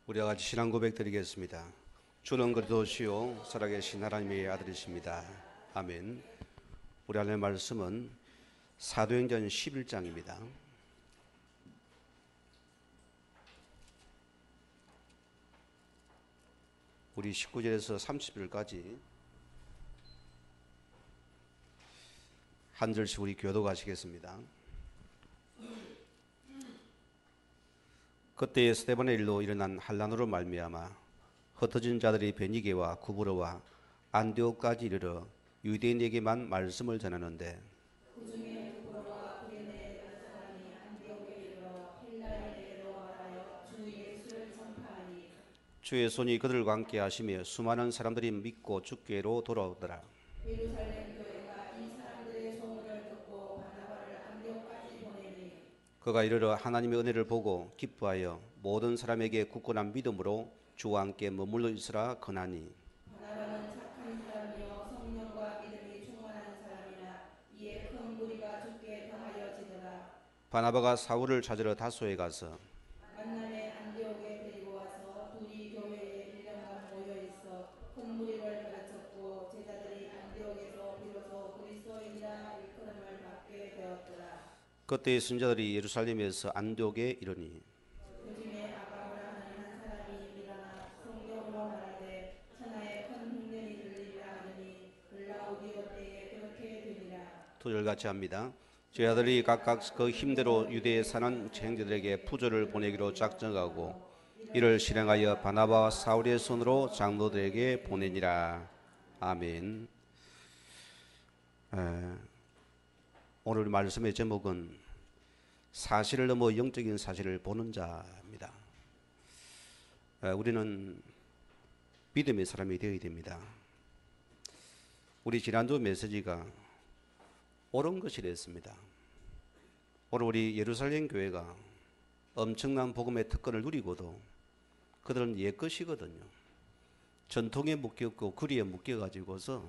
우리와 같이 신앙 고백 드리겠습니다. 주는 그리스도시요 살아계신 하나님의 아들이십니다. 아멘. 우리 하나님의 말씀은 사도행전 11장입니다. 우리 19절에서 30절까지 한 절씩 우리 교독하시겠습니다. 그때 스데반의 일로 일어난 환란으로 말미암아 흩어진 자들이 베니게와 구브로와 안디옥까지 이르러 유대인에게만 말씀을 전하는데 그중에 구브로와 구레네 사람이 안디옥에 이르러 헬라인에게로 말하여 주 예수를 전파하니 주의 손이 그들과 함께 하시며 수많은 사람들이 믿고 주께로 돌아오더라. 예루살렘 교회가 이 사람들의 소문을 듣고 바나바를 안디옥까지 보내니 그가 이르러 하나님의 은혜를 보고 기뻐하여 모든 사람에게 굳건한 믿음으로 주와 함께 머물러 있으라 권하니 바나바는 착한 사람이요 성령과 믿음이 충만한 사람이라 이에 큰 무리가 주께 더하여지더라. 바나바가 사울을 찾으러 다소에 가서 만남에 안디옥에 데리고 와서 둘이 교회에 1년간 모여 있어 큰 무리를 가르쳤고 제자들이 안디옥에서 비로소 그리스도인이라 일컬음을 받게 되었더라. 그때 순자들이 예루살렘에서 안디옥에 이르니 요즘에 아가보라 하는 한 사람이 일어나 성경으로 말하되 천하에 큰 흉년이 들리리라 하더니 글라우디오 때에 그렇게 되니라. 두 절같이 합니다. 제자들이 각각 그 힘대로 유대에 사는 형제들에게 부조를 보내기로 작정하고 이를 실행하여 바나바와 사울의 손으로 장로들에게 보내니라. 아멘. 오늘 말씀의 제목은 사실을 넘어 영적인 사실을 보는 자입니다. 우리는 믿음의 사람이 되어야 됩니다. 우리 지난주 메시지가 옳은 것이랬습니다. 오늘 우리 예루살렘 교회가 엄청난 복음의 특권을 누리고도 그들은 옛것이거든요. 전통에 묶였고 구리에 묶여가지고서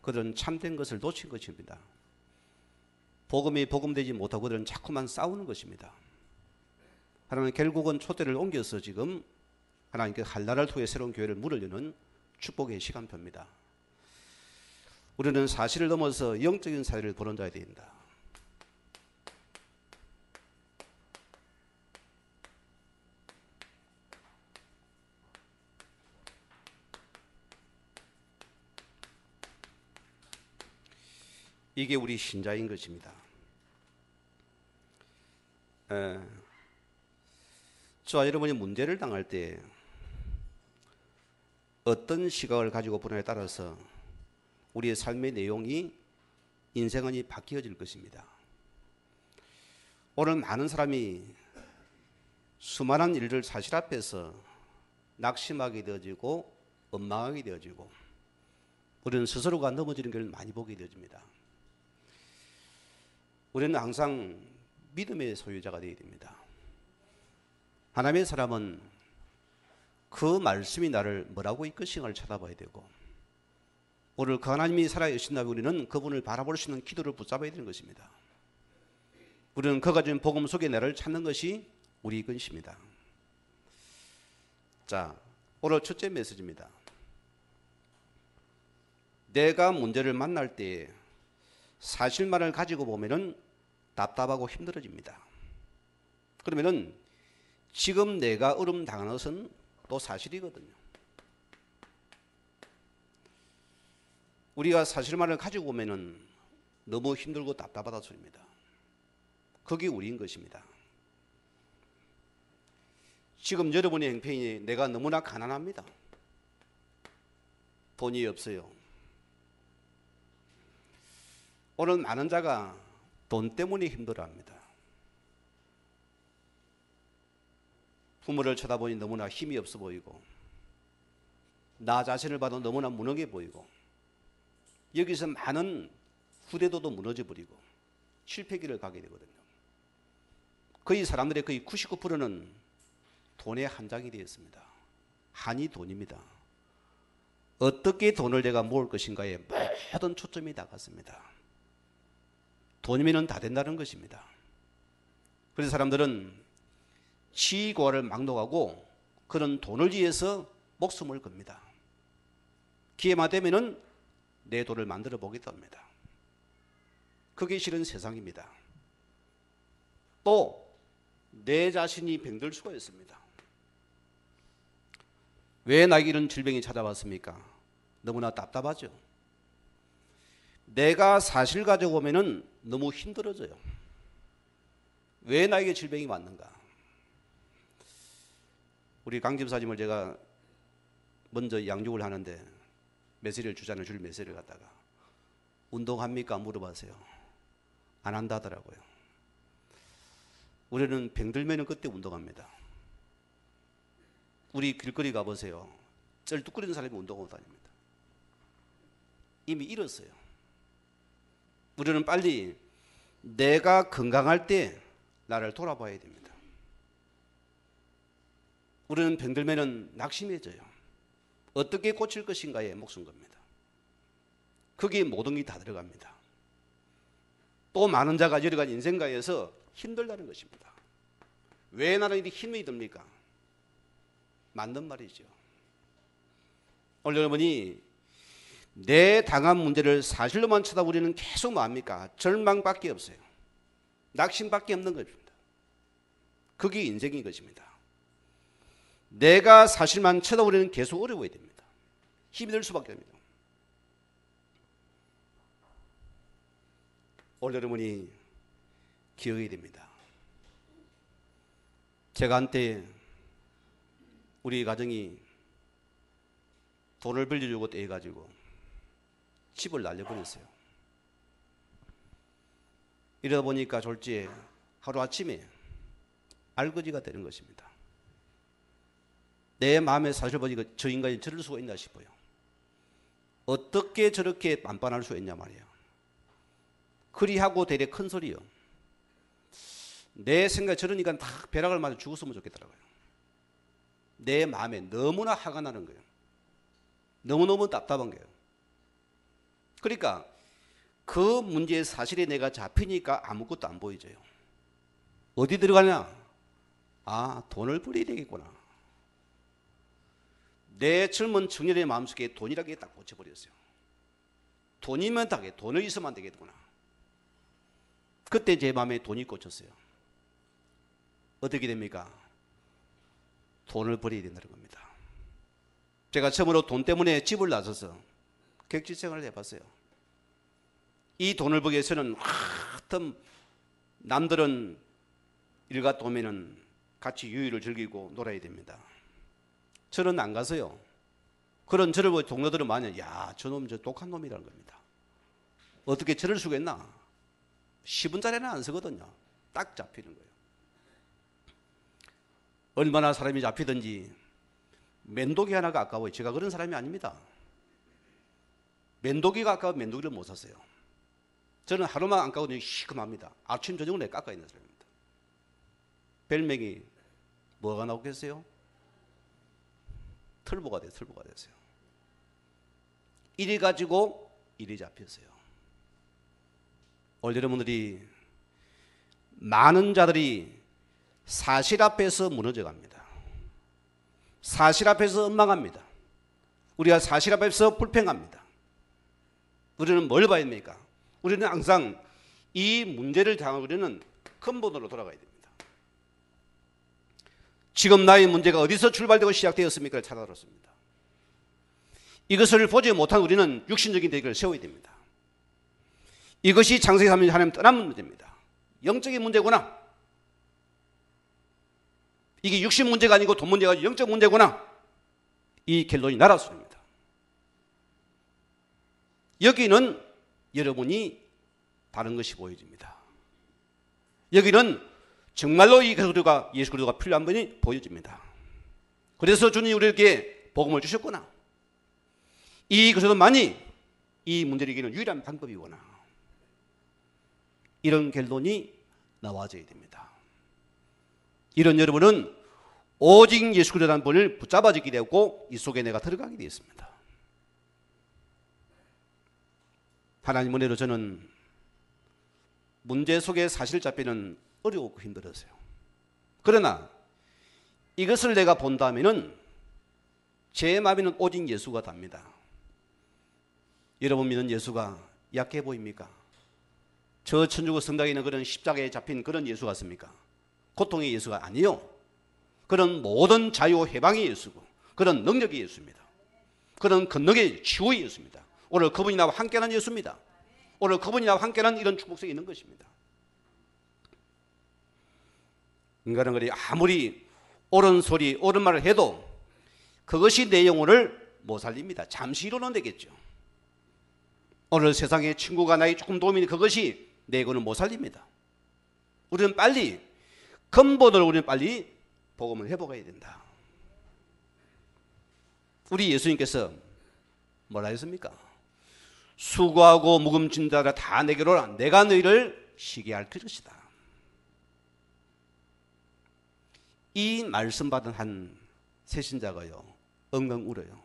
그들은 참된 것을 놓친 것입니다. 복음이 복음되지 못하고 그들은 자꾸만 싸우는 것입니다. 하나님은 결국은 촛대를 옮겨서 지금 하나님께 한나라를 통해 새로운 교회를 물으려는 축복의 시간표입니다. 우리는 사실을 넘어서 영적인 사실을 보는 자야 된다. 이게 우리 신자인 것입니다. 저와 여러분이 문제를 당할 때 어떤 시각을 가지고 보느냐에 따라서 우리의 삶의 내용이 인생은 바뀌어질 것입니다. 오늘 많은 사람이 수많은 일을 사실 앞에서 낙심하게 되어지고 원망하게 되어지고 우리는 스스로가 넘어지는 걸 많이 보게 되어집니다. 우리는 항상 믿음의 소유자가 되어야 됩니다. 하나님의 사람은 그 말씀이 나를 뭐라고 이끄신가를 찾아봐야 되고 오늘 그 하나님이 살아계신다면 우리는 그분을 바라볼 수 있는 기도를 붙잡아야 되는 것입니다. 우리는 그가 준 복음 속에 나를 찾는 것이 우리 것입니다. 자, 오늘 첫째 메시지입니다. 내가 문제를 만날 때 사실만을 가지고 보면은 답답하고 힘들어집니다. 그러면은 지금 내가 어려움 당하는 것은 또 사실이거든요. 우리가 사실만을 가지고 오면은 너무 힘들고 답답하다 소리입니다. 그게 우리인 것입니다. 지금 여러분의 형편이 내가 너무나 가난합니다. 돈이 없어요. 오늘 많은 자가 돈 때문에 힘들어합니다. 부모를 쳐다보니 너무나 힘이 없어 보이고 나 자신을 봐도 너무나 무능해 보이고 여기서 많은 후대도도 무너져 버리고 실패기를 가게 되거든요. 거의 사람들의 거의 99%는 돈의 한장이 되었습니다. 한이 돈입니다. 어떻게 돈을 내가 모을 것인가에 모든 초점이 나갔습니다. 돈이면 다 된다는 것입니다. 그래서 사람들은 치고를 막론하고 그런 돈을 위해서 목숨을 겁니다. 기회만 되면은 내 돈을 만들어 보겠다 합니다. 그게 실은 세상입니다. 또 내 자신이 병들 수가 있습니다. 왜 나에게 이런 질병이 찾아왔습니까? 너무나 답답하죠. 내가 사실 가지고 오면은 너무 힘들어져요. 왜 나에게 질병이 왔는가? 우리 강집사님을 제가 먼저 양육을 하는데 메시지를 주잖아요. 줄 메시지를 갖다가 운동합니까? 물어봤어요. 안 한다 하더라고요. 우리는 병들면 그때 운동합니다. 우리 길거리 가보세요. 쩔뚝거리는 사람이 운동하고 다닙니다. 이미 잃었어요. 우리는 빨리 내가 건강할 때 나를 돌아봐야 됩니다. 우리는 병들면 낙심해져요. 어떻게 고칠 것인가에 목숨 겁니다. 거기에 모든 게 다 들어갑니다. 또 많은 자가 여러 가지 인생가에서 힘들다는 것입니다. 왜 나는 이렇게 힘이 듭니까? 맞는 말이죠. 오늘 여러분이 내 당한 문제를 사실로만 쳐다보리는 계속 뭐합니까? 절망밖에 없어요. 낙심밖에 없는 것입니다. 그게 인생인 것입니다. 내가 사실만 쳐다보리는 계속 어려워야 됩니다. 힘이 들 수밖에 없습니다. 오늘 여러분이 기억해야 됩니다. 제가 한때 우리 가정이 돈을 빌려주고 떼가지고 집을 날려버렸어요. 이러다 보니까 졸지에 하루아침에 알거지가 되는 것입니다. 내 마음의 사실 보니까 저 인간이 저럴 수가 있나 싶어요. 어떻게 저렇게 빤빤할 수 있냐 말이에요. 그리하고 되레 큰 소리요. 내 생각에 저러니까 딱 벼락을 맞아 죽었으면 좋겠더라고요. 내 마음에 너무나 화가 나는 거예요. 너무너무 답답한 거예요. 그러니까 그 문제의 사실에 내가 잡히니까 아무것도 안 보이져요. 어디 들어가냐? 아, 돈을 벌여야 되겠구나. 내 젊은 청년의 마음속에 돈이라는 게 딱 꽂혀버렸어요. 돈이면 다게 돈을 있으면 안 되겠구나. 그때 제 마음에 돈이 꽂혔어요. 어떻게 됩니까? 돈을 벌여야 된다는 겁니다. 제가 처음으로 돈 때문에 집을 나서서 객지생활을 해봤어요. 이 돈을 벌기 위해서는 하여튼 남들은 일 갔다 오면은 같이 유유를 즐기고 놀아야 됩니다. 저는 안 가서요. 그런 저를 보고 동료들은 많이 야, 저놈 저 독한 놈이라는 겁니다. 어떻게 저럴 수가 있나? 10원짜리는 안 쓰거든요. 딱 잡히는 거예요. 얼마나 사람이 잡히든지 면도기 하나가 아까워요. 제가 그런 사람이 아닙니다. 면도기가 아까워 면도기를 못 샀어요. 저는 하루만 안 깎아도 시큼합니다. 아침 저녁을 내가 깎아 있는 사람입니다. 별명이 뭐가 나오겠어요? 털보가 돼요. 털보가 됐어요. 이래 가지고 일이 잡혔어요. 오늘 여러분들이 많은 자들이 사실 앞에서 무너져 갑니다. 사실 앞에서 엉망합니다. 우리가 사실 앞에서 불평합니다. 우리는 뭘 봐야 됩니까? 우리는 항상 이 문제를 당하고 우리는 근본으로 돌아가야 됩니다. 지금 나의 문제가 어디서 출발되고 시작되었습니까? 찾아들었습니다. 이것을 보지 못한 우리는 육신적인 대결을 세워야 됩니다. 이것이 창세기 3년 하나님 떠난 문제입니다. 영적인 문제구나. 이게 육신 문제가 아니고 돈 문제가 아니고 영적 문제구나. 이 결론이 날아섭니다. 여기는 여러분이 다른 것이 보여집니다. 여기는 정말로 이 그리스도가 예수 그리스도가 필요한 분이 보여집니다. 그래서 주님이 우리에게 복음을 주셨구나. 이 그리스도만이 이 문제를 이기는 유일한 방법이구나. 이런 결론이 나와져야 됩니다. 이런 여러분은 오직 예수 그리스도라는 분을 붙잡아지게 되고 이 속에 내가 들어가게 되었습니다. 하나님 은혜로 저는 문제 속에 사실 잡기는 어려웠고 힘들었어요. 그러나 이것을 내가 본다면은 제 마음에는 오직 예수가 답니다. 여러분 믿는 예수가 약해 보입니까? 저 천주교 성당에 있는 그런 십자가에 잡힌 그런 예수 같습니까? 고통의 예수가 아니요. 그런 모든 자유 해방의 예수고 그런 능력의 예수입니다. 그런 권능의 치유의 예수입니다. 오늘 그분이 나와 함께하는 예수입니다. 오늘 그분이 나와 함께하는 이런 축복성이 있는 것입니다. 인간은 그리 아무리 옳은 소리, 옳은 말을 해도 그것이 내 영혼을 못 살립니다. 잠시 이루는 되겠죠. 오늘 세상에 친구가 나에게 조금 도움이 되는 그것이 내 영혼을 못 살립니다. 우리는 빨리 근본으로 우리는 빨리 복음을 회복해야 된다. 우리 예수님께서 뭐라 했습니까? 수고하고 무거운 자들아 다 내게로 오라. 내가 너희를 쉬게 할 것이다. 이 말씀 받은 한 새신자가요 엉엉 울어요.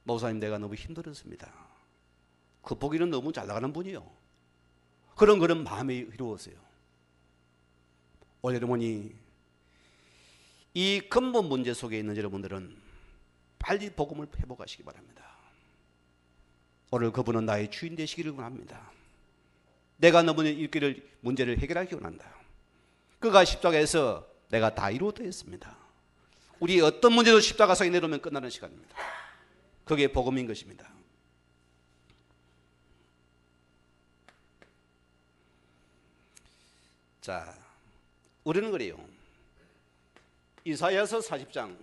목사님, 내가 너무 힘들었습니다. 극복이는 너무 잘 나가는 분이요. 그런 마음이 이루었어요. 오늘 여러분이 이 근본 문제 속에 있는 여러분들은 빨리 복음을 회복하시기 바랍니다. 오늘 그분은 나의 주인 되시기를 원합니다. 내가 너무의 일기를 문제를 해결하기 원한다. 그가 십자가에서 내가 다 이루었다 했습니다. 우리 어떤 문제도 십자가상에 내려오면 끝나는 시간입니다. 그게 복음인 것입니다. 자, 우리는 그래요. 이사야서 40장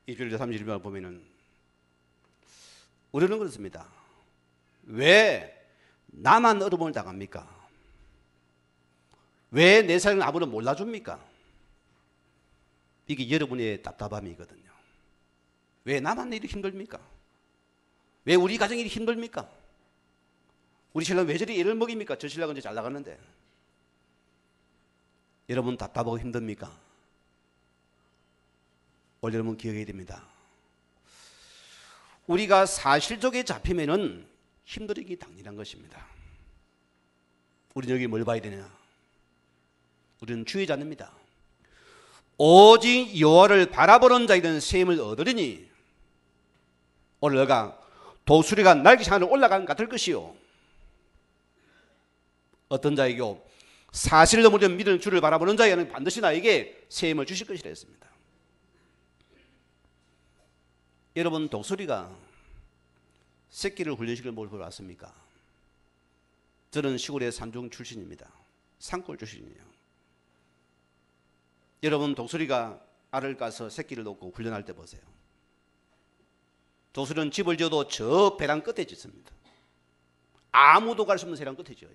1절부터 3절을 보면은 우리는 그렇습니다. 왜 나만 어려움을 당합니까? 왜 내 삶을 아무도 몰라줍니까? 이게 여러분의 답답함이거든요. 왜 나만 이렇게 힘듭니까? 왜 우리 가정이 이렇게 힘듭니까? 우리 신랑은 왜 저리 애를 먹입니까? 저 신랑은 잘 나가는데. 여러분 답답하고 힘듭니까? 오늘 여러분 기억해야 됩니다. 우리가 사실적에 잡히면은 힘들기 당연한 것입니다. 우리는 여기 뭘 봐야 되냐? 우리는 주의 자입니다. 오직 여호와를 바라보는 자에게는 셈을 얻으리니 오늘 너가 도수리가 날개 하늘로 올라간 같을 것이요. 어떤 자에게요? 사실을 넘어 믿는 주를 바라보는 자에게는 반드시 나에게 셈을 주실 것이라 했습니다. 여러분 독수리가 새끼를 훈련시킬 뭘 보러 왔습니까? 저는 시골의 산중 출신입니다. 산골 출신이에요. 여러분 독수리가 알을 까서 새끼를 놓고 훈련할 때 보세요. 독수리는 집을 지어도 저 배랑 끝에 짓습니다. 아무도 갈 수 없는 세랑 끝에 지어요.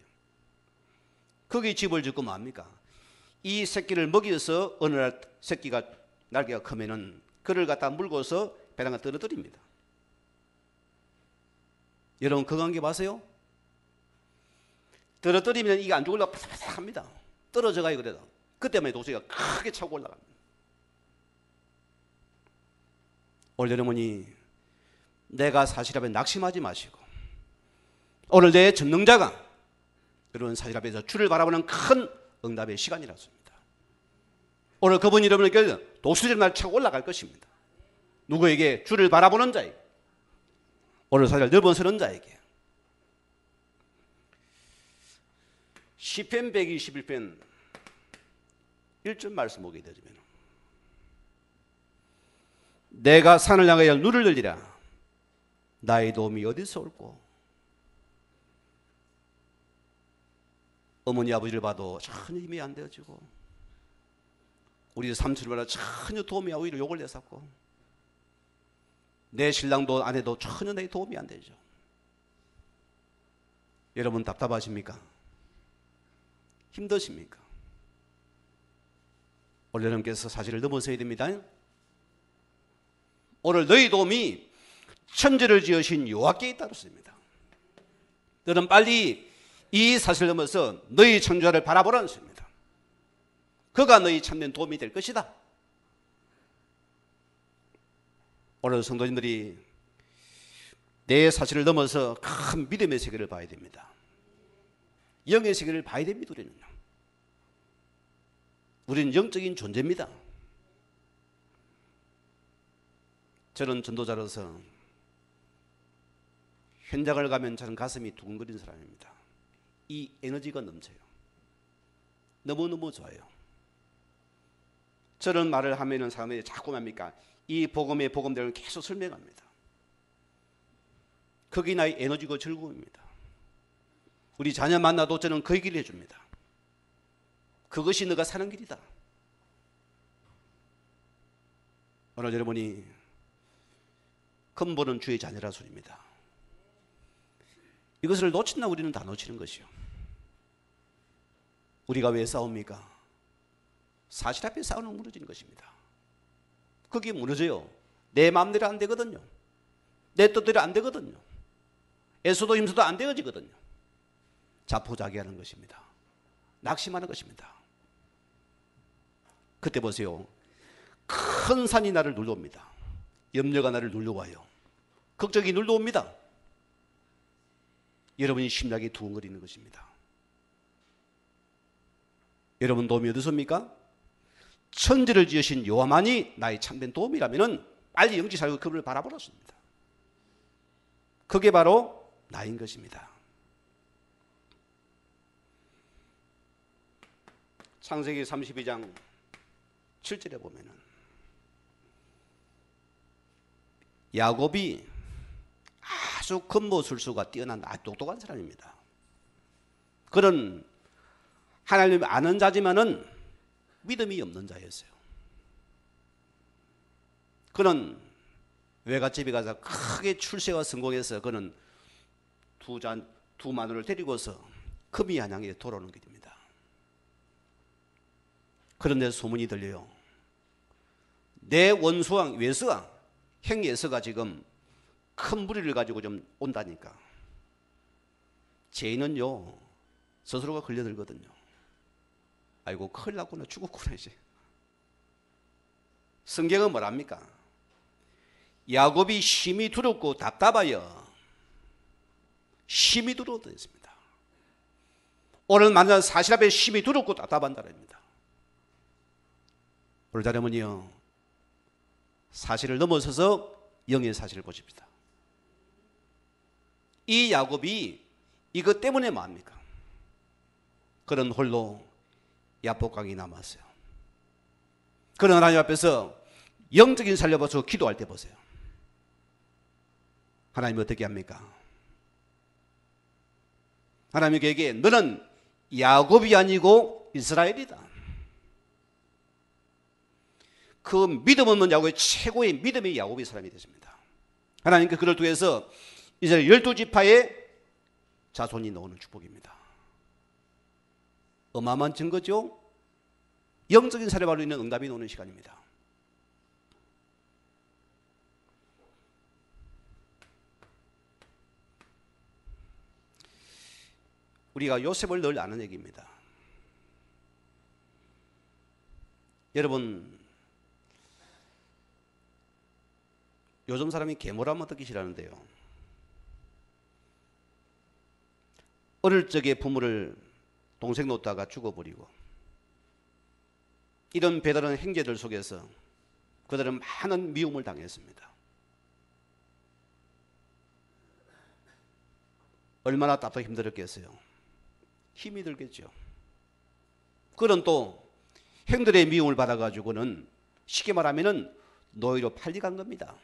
거기 집을 짓고 뭐합니까? 이 새끼를 먹여서 어느 날 새끼가 날개가 크면은 그를 갖다 물고서 배랑을 떨어뜨립니다. 여러분 그 관계 봐세요? 떨어뜨리면 이게 안 죽으려고 바삭바삭합니다. 떨어져가요. 그래도 그때만 독수리가 크게 차고 올라갑니다. 오늘 여러분이 내가 사실 앞에 낙심하지 마시고 오늘 내 전능자가 여러분 사실 앞에서 주를 바라보는 큰 응답의 시간이라습니다. 오늘 그분이 여러분에게 독수리를 날 차고 올라갈 것입니다. 누구에게? 주를 바라보는 자에게. 오늘 사실 넓어서는 자에게. 시편 121편 1절 말씀 보게 되면 내가 산을 향하여 눈을 들리라. 나의 도움이 어디서 올꼬? 어머니 아버지를 봐도 전혀 힘이 안 되어지고 우리 삼촌을 봐도 전혀 도움이 오히려 욕을 내쌌고 내 신랑도 아내도 전혀 내 도움이 안 되죠. 여러분 답답하십니까? 힘드십니까? 오늘 여러분께서 사실을 넘어서야 됩니다. 오늘 너희 도움이 천지를 지으신 여호와께 있다고 씁니다. 너는 빨리 이 사실을 넘어서 너희 창조자를 바라보라는 것입니다. 그가 너희 참된 도움이 될 것이다. 오늘 성도님들이 내 사실을 넘어서 큰 믿음의 세계를 봐야 됩니다. 영의 세계를 봐야 됩니다. 우리는 영적인 존재입니다. 저는 전도자로서 현장을 가면 저는 가슴이 두근거리는 사람입니다. 이 에너지가 넘쳐요. 너무너무 좋아요. 저런 말을 하면은 사람들이 자꾸 뭡니까? 이 복음의 복음대로 계속 설명합니다. 그게 나의 에너지고 즐거움입니다. 우리 자녀 만나도 저는 그 얘기를 해줍니다. 그것이 너가 사는 길이다. 오늘 여러분이 근본은 주의 자녀라 소리입니다. 이것을 놓친다 우리는 다 놓치는 것이요. 우리가 왜 싸웁니까? 사실 앞에 싸우는 무너지는 것입니다. 그게 무너져요. 내 마음대로 안 되거든요. 내 뜻대로 안 되거든요. 애써도 힘써도 안 되어지거든요. 자포자기하는 것입니다. 낙심하는 것입니다. 그때 보세요. 큰 산이 나를 눌러옵니다. 염려가 나를 눌러와요. 걱정이 눌러옵니다. 여러분이 심장이 두근거리는 것입니다. 여러분 도움이 어디서입니까? 천지를 지으신 여호와만이 나의 참된 도움이라면 빨리 영지 살고 그분을 바라보았습니다. 그게 바로 나인 것입니다. 창세기 32장 7절에 보면은 야곱이 아주 근모술수가 뛰어난 아주 똑똑한 사람입니다. 그는 하나님을 아는 자지만은 믿음이 없는 자였어요. 그는 외갓집에 가서 크게 출세와 성공해서 그는 두 마누를 데리고서 금이 한양에 돌아오는 길입니다. 그런데 소문이 들려요. 내 원수왕 외서가 행 예서가 지금 큰 무리를 가지고 좀 온다니까. 죄인은요 스스로가 걸려들거든요. 아이고 큰일 났구나 죽었구나 이제. 성경은 뭐랍니까? 야곱이 심히 두렵고 답답하여 심히 두려웠다 했습니다. 오늘 만난 사실 앞에 심히 두렵고 답답한다랍니다. 오늘 자녀분이요 사실을 넘어서서 영의 사실을 보십시다. 이 야곱이 이것 때문에 뭐합니까? 그는 홀로 야복강이 남았어요. 그런 하나님 앞에서 영적인 살려봐서 기도할 때 보세요. 하나님이 어떻게 합니까? 하나님이 그에게 너는 야곱이 아니고 이스라엘이다. 그 믿음 없는 야곱의 최고의 믿음의 야곱의 사람이 되십니다. 하나님께 그를 통해서 이제 12지파의 자손이 나오는 축복입니다. 어마어마한 증거죠. 영적인 사례바로 있는 응답이 나오는 시간입니다. 우리가 요셉을 늘 아는 얘기입니다. 여러분 요즘 사람이 계모라면 듣기 싫어하는데요. 어릴 적에 부모를 동생 놓다가 죽어버리고 이런 배다른 행제들 속에서 그들은 많은 미움을 당했습니다. 얼마나 답답 힘들었겠어요. 힘이 들겠죠. 그런 또 형들의 미움을 받아가지고는 쉽게 말하면 노예로 팔려간 겁니다.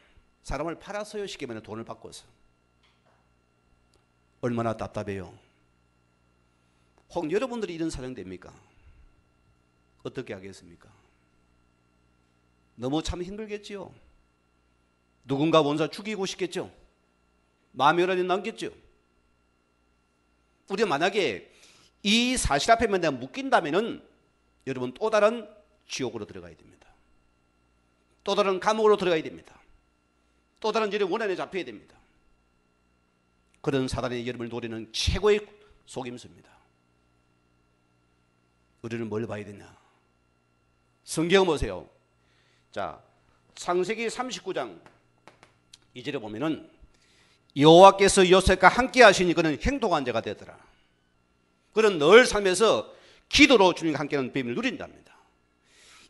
사람을 팔아서요. 쉽게 말하면 돈을 받고서. 얼마나 답답해요. 혹 여러분들이 이런 사정 됩니까? 어떻게 하겠습니까? 너무 참 힘들겠지요. 누군가 원사 죽이고 싶겠죠. 마음이 열하게 남겠죠. 우리가 만약에 이 사실 앞에만 내가 묶인다면은 여러분 또 다른 지옥으로 들어가야 됩니다. 또 다른 감옥으로 들어가야 됩니다. 또 다른 일의 원한에 잡혀야 됩니다. 그런 사단의 여러분을 노리는 최고의 속임수입니다. 우리는 뭘 봐야 되냐? 성경 보세요. 자, 창세기 39장 2절에 보면은 여호와께서 요셉과 함께 하시니 그는 행동한 자가 되더라. 그는 늘 삶에서 기도로 주님과 함께하는 뱀을 누린답니다.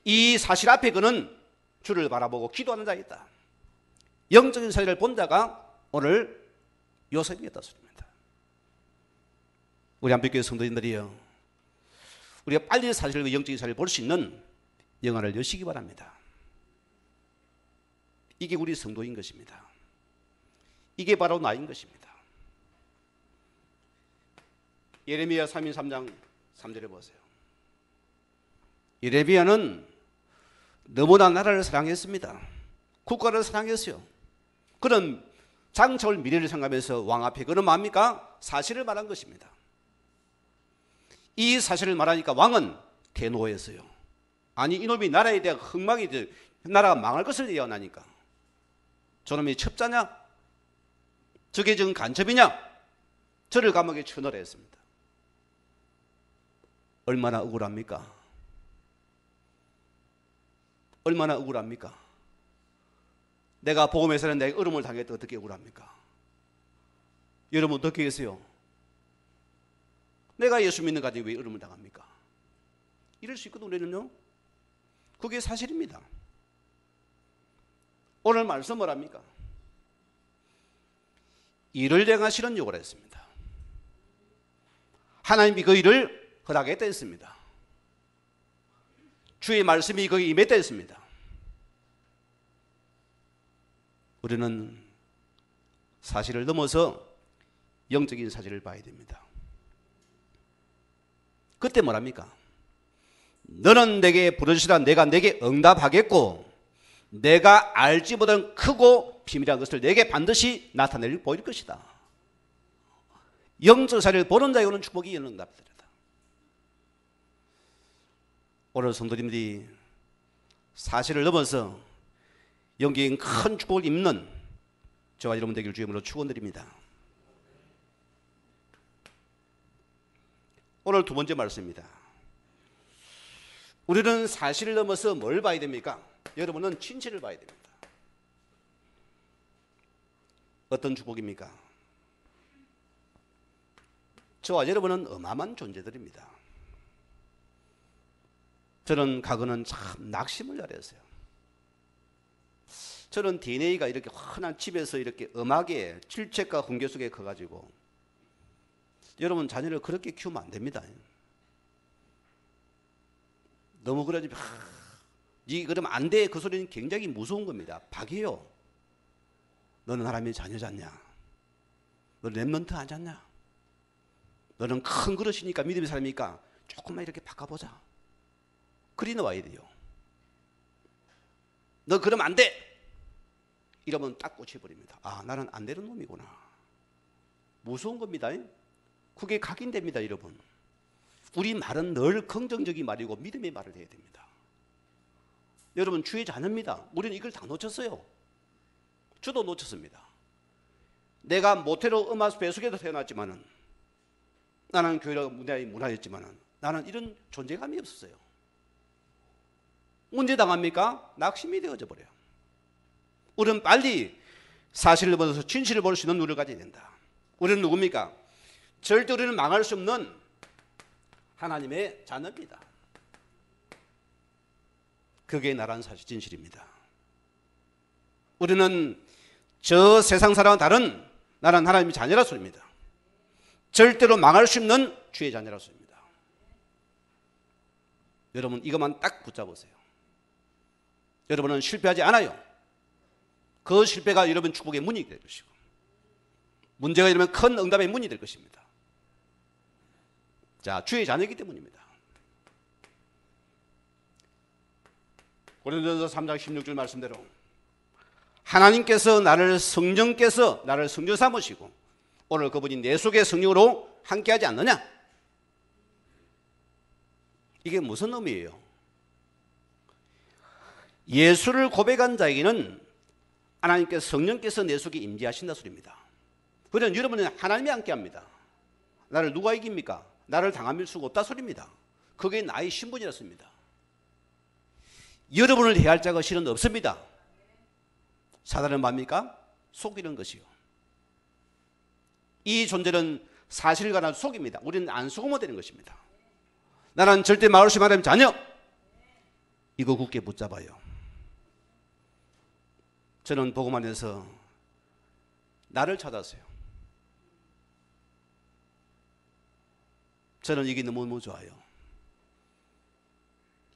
이 사실 앞에 그는 주를 바라보고 기도하는 자이다. 영적인 사실을 본 자가 오늘 요셉이었다 소리입니다. 우리 한빛교회 성도님들이요, 우리가 빨리 사실을, 영적인 사실을 볼 수 있는 영안을 여시기 바랍니다. 이게 우리 성도인 것입니다. 이게 바로 나인 것입니다. 예레미야 3장 3절에 보세요. 예레미야는 너무나 나라를 사랑했습니다. 국가를 사랑했어요. 그는 장차올 미래를 생각하면서 왕 앞에 그는 뭡니까? 사실을 말한 것입니다. 이 사실을 말하니까 왕은 대노했어요. 아니, 이놈이 나라에 대한 흥망이, 나라가 망할 것을 예언하니까 저놈이 첩자냐? 저게 지금 간첩이냐? 저를 감옥에 쳐넣으라 했습니다. 얼마나 억울합니까? 얼마나 억울합니까? 내가 복음에서는 내가 얼음을 당했다 어떻게 억울합니까? 여러분 어떻게 계세요? 내가 예수 믿는 가정이 왜 얼음을 당합니까? 이럴 수 있거든. 우리는요, 그게 사실입니다. 오늘 말씀 뭐랍니까? 일을 행하시는 요구를 했습니다. 하나님이 그 일을 허락했다 했습니다. 주의 말씀이 거기 임했다 했습니다. 우리는 사실을 넘어서 영적인 사실을 봐야 됩니다. 그때 뭐랍니까? 너는 내게 부르시라 내가 내게 응답하겠고 내가 알지 못한 크고 비밀한 것을 내게 반드시 나타내려 보일 것이다. 영적 사실을 보는 자에게 오는 축복이 이런 응답들이다. 오늘 성도님들이 사실을 넘어서 영적인 큰 축복을 입는 저와 여러분 되기를 주의 이름으로 축원드립니다. 오늘 두 번째 말씀입니다. 우리는 사실을 넘어서 뭘 봐야 됩니까? 여러분은 진실을 봐야 됩니다. 어떤 축복입니까? 저와 여러분은 어마어마한 존재들입니다. 저는 과거는 참 낙심을 잘했어요. 저는 DNA가 이렇게 환한 집에서 이렇게 엄하게 질책과 훈계 속에 커가지고, 여러분 자녀를 그렇게 키우면 안 됩니다. 너무 그러지, 니 그러면 안 돼. 그 소리는 굉장히 무서운 겁니다. 박이에요. 너는 하나님의 자녀잖냐? 너는 랩런트 하잖냐? 너는 큰 그릇이니까 믿음의 사람이니까 조금만 이렇게 바꿔보자. 그리 나와야 돼요. 너 그러면 안 돼. 이러면 딱 꽂혀버립니다. 아, 나는 안 되는 놈이구나. 무서운 겁니다. 그게 각인됩니다, 여러분. 우리 말은 늘 긍정적인 말이고 믿음의 말을 해야 됩니다. 여러분, 주의 자녀입니다. 우리는 이걸 다 놓쳤어요. 저도 놓쳤습니다. 내가 모태로 음악 배속에도 태어났지만은, 나는 교회가 문화였지만은 나는 이런 존재감이 없었어요. 언제 당합니까? 낙심이 되어져 버려요. 우리는 빨리 사실을 보면서 진실을 볼 수 있는 눈을 가져야 된다. 우리는 누굽니까? 절대 우리는 망할 수 없는 하나님의 자녀입니다. 그게 나란 사실 진실입니다. 우리는 저 세상 사람과 다른 나는 하나님의 자녀라 소리입니다. 절대로 망할 수 없는 주의 자녀라 소리입니다. 여러분 이것만 딱 붙잡으세요. 여러분은 실패하지 않아요. 그 실패가 여러분 축복의 문이 될 것이고, 문제가 이러면 큰 응답의 문이 될 것입니다. 자, 주의 자녀이기 때문입니다. 고린도전서 3장 16절 말씀대로 하나님께서 나를 성령 삼으시고 오늘 그분이 내 속에 성령으로 함께하지 않느냐? 이게 무슨 의미예요? 예수를 고백한 자에게는 하나님께서 성령께서 내 속에 임재하신다 소리입니다. 그러면 여러분은 하나님이 함께합니다. 나를 누가 이깁니까? 나를 당함일 수가 없다 소리입니다. 그게 나의 신분이라 씁니다. 여러분을 해할 자가 실은 없습니다. 사단은 뭡니까? 속이는 것이요. 이 존재는 사실을 가나 속입니다. 우리는 안 속으면 되는 것입니다. 나는 절대 말없이 말하면 자녀. 이거 굳게 붙잡아요. 저는 복음 안에서 나를 찾았어요. 저는 이게 너무너무 좋아요.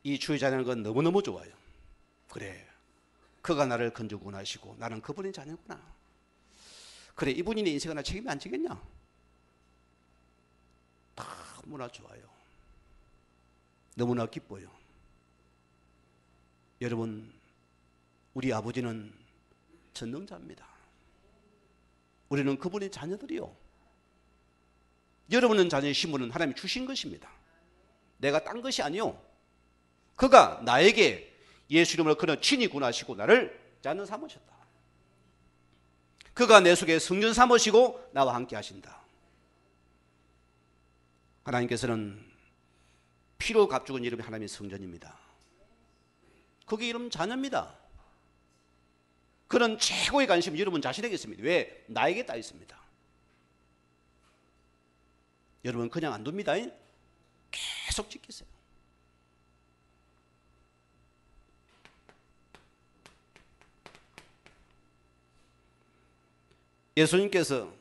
이 주의 자녀는 건 너무너무 좋아요. 그래, 그가 나를 건져 구원하시고 나는 그분의 자녀구나. 그래, 이분이 내 인생에 나 책임이 안 지겠냐? 너무나 좋아요. 너무나 기뻐요. 여러분, 우리 아버지는 전능자입니다. 우리는 그분의 자녀들이요. 여러분은 자녀의 신분은 하나님이 주신 것입니다. 내가 딴 것이 아니요. 그가 나에게 예수 이름으로 그는 친히 구원하시고 나를 자녀 삼으셨다. 그가 내 속에 성전 삼으시고 나와 함께 하신다. 하나님께서는 피로 값죽은 이름이 하나님의 성전입니다. 그게 이름 자녀입니다. 그런 최고의 관심이 여러분 자신에게 있습니다. 왜? 나에게 따 있습니다. 여러분 그냥 안 둡니다. 계속 지키세요. 예수님께서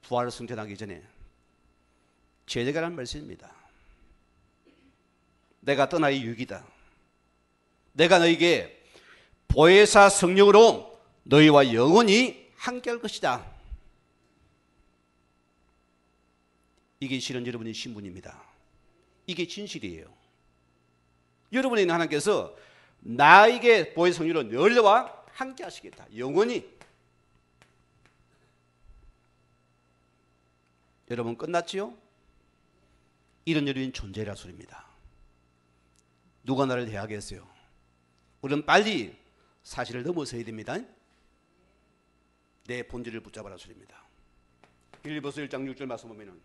부활을 승천하기 전에 제자에게 하는 말씀입니다. 내가 떠나의 유익이다. 내가 너에게 보혜사 성령으로 너희와 영원히 함께할 것이다. 이게 실은 여러분의 신분입니다. 이게 진실이에요. 여러분에게 하나님께서 나에게 보혜사 성령으로 너희와 함께 하시겠다. 영원히. 여러분 끝났지요? 이런 여러분 존재라 소리입니다. 누가 나를 대하겠어요? 우리는 빨리 사실을 넘어서야 됩니다. 내 본질을 붙잡아라 소리입니다. 빌립보서 1장 6절 말씀 보면은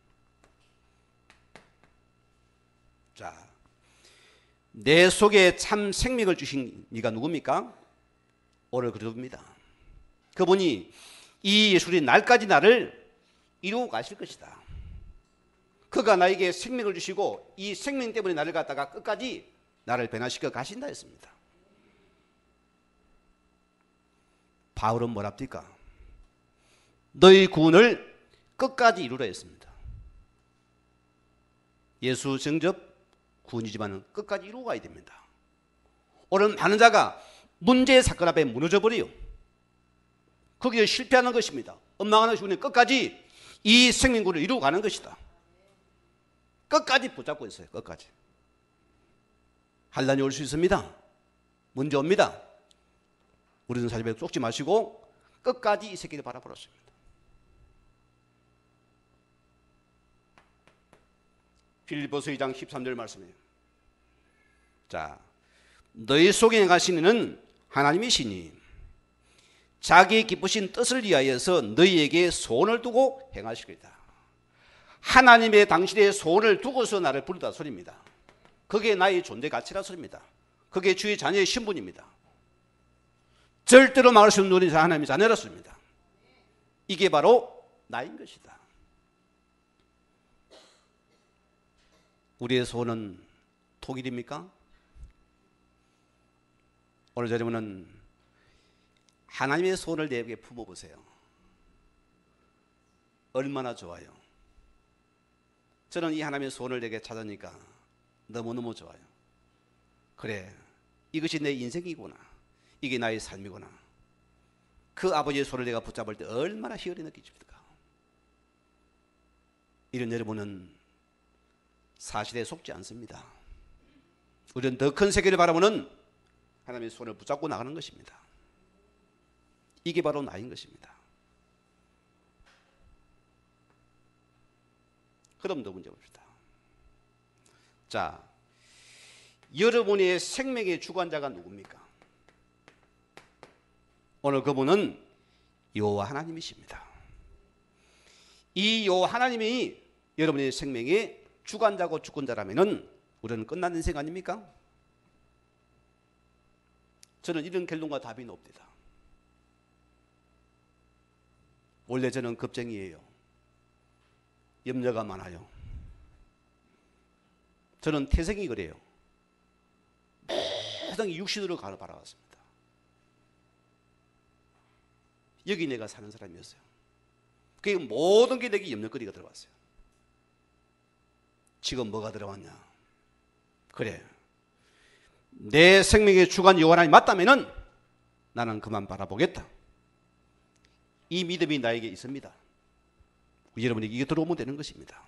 자, 내 속에 참 생명을 주신 이가 누굽니까? 오늘 그럽니다. 그분이 이 예수의 날까지 나를 이루고 가실 것이다. 그가 나에게 생명을 주시고 이 생명 때문에 나를 갖다가 끝까지 나를 변화시켜 가신다 했습니다. 바울은 뭐랍니까? 너희 구원을 끝까지 이루라 했습니다. 예수 정접 구원이지만 끝까지 이루고 가야 됩니다. 오늘 많은 자가 문제의 사건 앞에 무너져 버려요. 거기에 실패하는 것입니다. 엉망하는 것이 끝까지 이 생명구를 이루고 가는 것이다. 끝까지 붙잡고 있어요. 끝까지. 환란이 올 수 있습니다. 문제 옵니다. 우리는 사실에 쏙지 마시고 끝까지 이 새끼를 바라보았습니다. 빌립보서 2장 13절 말씀이에요. 자, 너희 속에 행하시는 이는 하나님이시니 자기의 기쁘신 뜻을 위하여서 너희에게 소원을 두고 행하시리다. 하나님의 당신의 소원을 두고서 나를 부르다 소리입니다. 그게 나의 존재 가치라 소리입니다. 그게 주의 자녀의 신분입니다. 절대로 막을 수 없는 우리 하나님의 자녀라 소리입니다. 이게 바로 나인 것이다. 우리의 소원은 독일입니까? 오늘 여러분은 하나님의 소원을 내게 품어보세요. 얼마나 좋아요. 저는 이 하나님의 소원을 내게 찾으니까 너무너무 좋아요. 그래, 이것이 내 인생이구나. 이게 나의 삶이구나. 그 아버지의 손을 내가 붙잡을 때 얼마나 희열이 느껴집니까? 이런 여러분은 사실에 속지 않습니다. 우리는 더 큰 세계를 바라보는 하나님의 손을 붙잡고 나가는 것입니다. 이게 바로 나인 것입니다. 그럼 더 문제 봅시다. 자, 여러분의 생명의 주관자가 누굽니까? 오늘 그분은 여호와 하나님이십니다. 이 여호와 하나님이 여러분의 생명의 주관자고 주권자라면은 우리는 끝난 인생 아닙니까? 저는 이런 결론과 답이 높습니다. 원래 저는 겁쟁이에요. 염려가 많아요. 저는 태생이 그래요. 항상 육신으로 가를 바라봤습니다. 여기 내가 사는 사람이었어요. 그게 모든 게 내게 염려거리가 들어왔어요. 지금 뭐가 들어왔냐? 그래, 내 생명의 주관 여호와는 맞다면은 나는 그만 바라보겠다. 이 믿음이 나에게 있습니다. 여러분에게 이게 들어오면 되는 것입니다.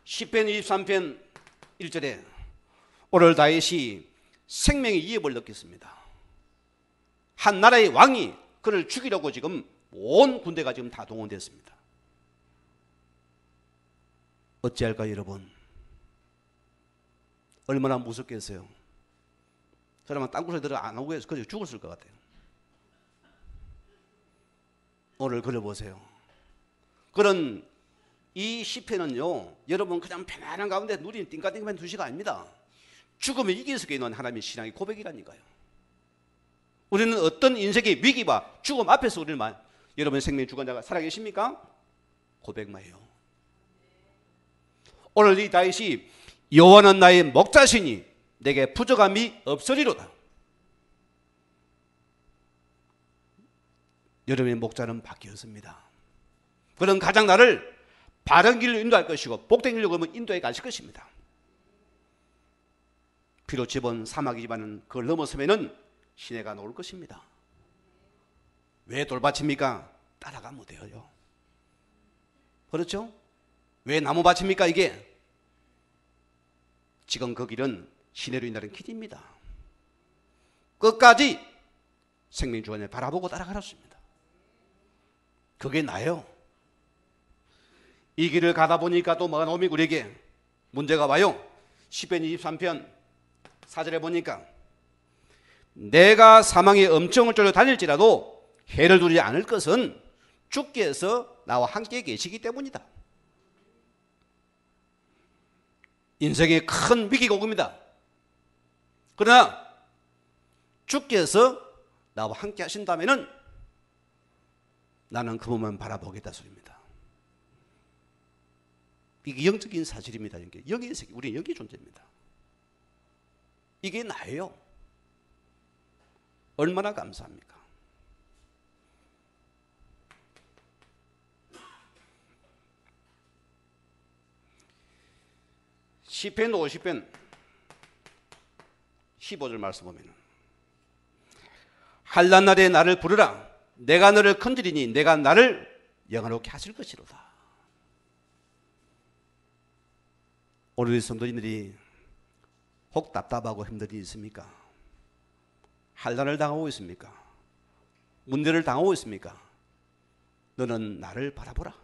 시편 23편 1절에 오늘 다윗이 생명의 위협을 느꼈습니다. 한 나라의 왕이 그를 죽이려고 지금 온 군대가 지금 다 동원됐습니다. 어찌할까요, 여러분? 얼마나 무섭겠어요? 그러면 땅굴에 들어 안 오고 해서 그저 죽었을 것 같아요. 오늘 그려 보세요. 그런 이 시편은요, 여러분 그냥 편안한 가운데 누리는 띵까띵까한 두시가 아닙니다. 죽음을 이길 수 있는 하나님의 신앙의 고백이라니까요. 우리는 어떤 인생의 위기와 죽음 앞에서 우리는 여러분 생명의 주관자가 살아계십니까? 고백만 해요. 오늘 이 다윗이 여호와는 나의 목자시니 내게 부족함이 없으리로다. 여러분의 목자는 바뀌었습니다. 그는 가장 나를 바른 길로 인도할 것이고 복된 길로 그러면 인도해 가실 것입니다. 비록 집은 사막이지만 그걸 넘어서면은 시내가 나올 것입니다. 왜 돌밭입니까? 따라가면 돼요. 그렇죠? 왜 나무밭입니까? 이게 지금 그 길은 시내로 인하는 길입니다. 끝까지 생명주관을 바라보고 따라가랍니다. 그게 나요. 이 길을 가다 보니까 또 뭐가 나오면 우리에게 문제가 와요. 시편 23편 4절에 보니까 내가 사망의 엄청을 쫄려 다닐지라도 해를 두지 않을 것은 주께서 나와 함께 계시기 때문이다. 인생에 큰 위기가 옵니다. 그러나 주께서 나와 함께 하신다면은 나는 그 몸만 바라보겠다 소리입니다. 이게 영적인 사실입니다. 영의 세계, 우리는 영의 존재입니다. 이게 나예요. 얼마나 감사합니까? 시편 50편 15절 말씀 보면 한란 날에 나를 부르라 내가 너를 건드리니 내가 나를 영화롭게 하실 것이로다. 오늘 성도님들이 혹 답답하고 힘든 일이 있습니까? 한란을 당하고 있습니까? 문제를 당하고 있습니까? 너는 나를 바라보라.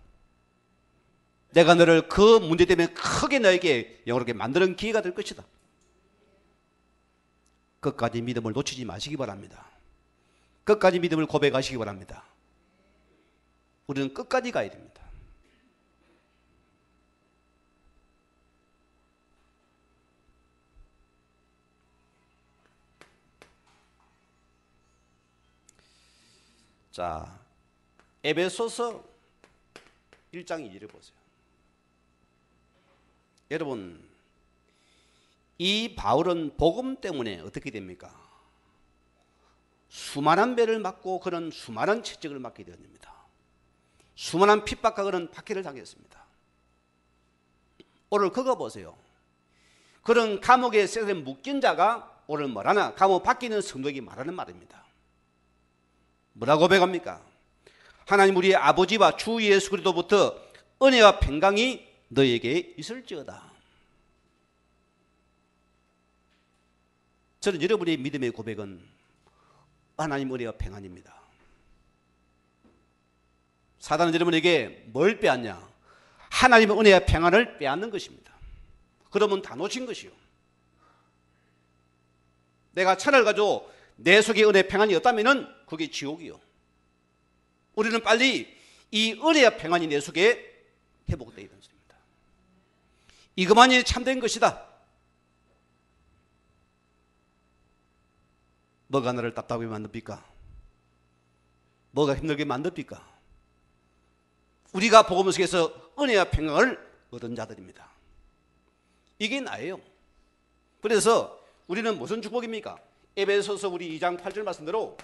내가 너를 그 문제 때문에 크게 너에게 영원하게 만드는 기회가 될 것이다. 끝까지 믿음을 놓치지 마시기 바랍니다. 끝까지 믿음을 고백하시기 바랍니다. 우리는 끝까지 가야 됩니다. 자, 에베소서 1장 2절을 보세요. 여러분, 이 바울은 복음 때문에 어떻게 됩니까? 수많은 배를 맞고 그런 수많은 채찍을 맞게 되었습니다. 수많은 핍박과 그런 박해를 당했습니다. 오늘 그거 보세요. 그런 감옥에 묶인 자가 오늘 뭐라나 감옥 밖에 있는 성도에게 말하는 말입니다. 뭐라고 고백합니까? 하나님 우리의 아버지와 주 예수 그리스도부터 은혜와 평강이 너에게 있을지어다. 저는 여러분의 믿음의 고백은 하나님 은혜와 평안입니다. 사단은 여러분에게 뭘 빼앗냐? 하나님의 은혜와 평안을 빼앗는 것입니다. 그러면 다 놓친 것이요. 내가 차를 가지고 내 속에 은혜 평안이 없다면 그게 지옥이요. 우리는 빨리 이 은혜와 평안이 내 속에 회복되어야 되는 것입니다. 이것만이 참된 것이다. 뭐가 나를 답답하게 만듭니까? 뭐가 힘들게 만듭니까? 우리가 복음 속에서 은혜와 평강을 얻은 자들입니다. 이게 나예요. 그래서 우리는 무슨 축복입니까? 에베소서 우리 2장 8절 말씀대로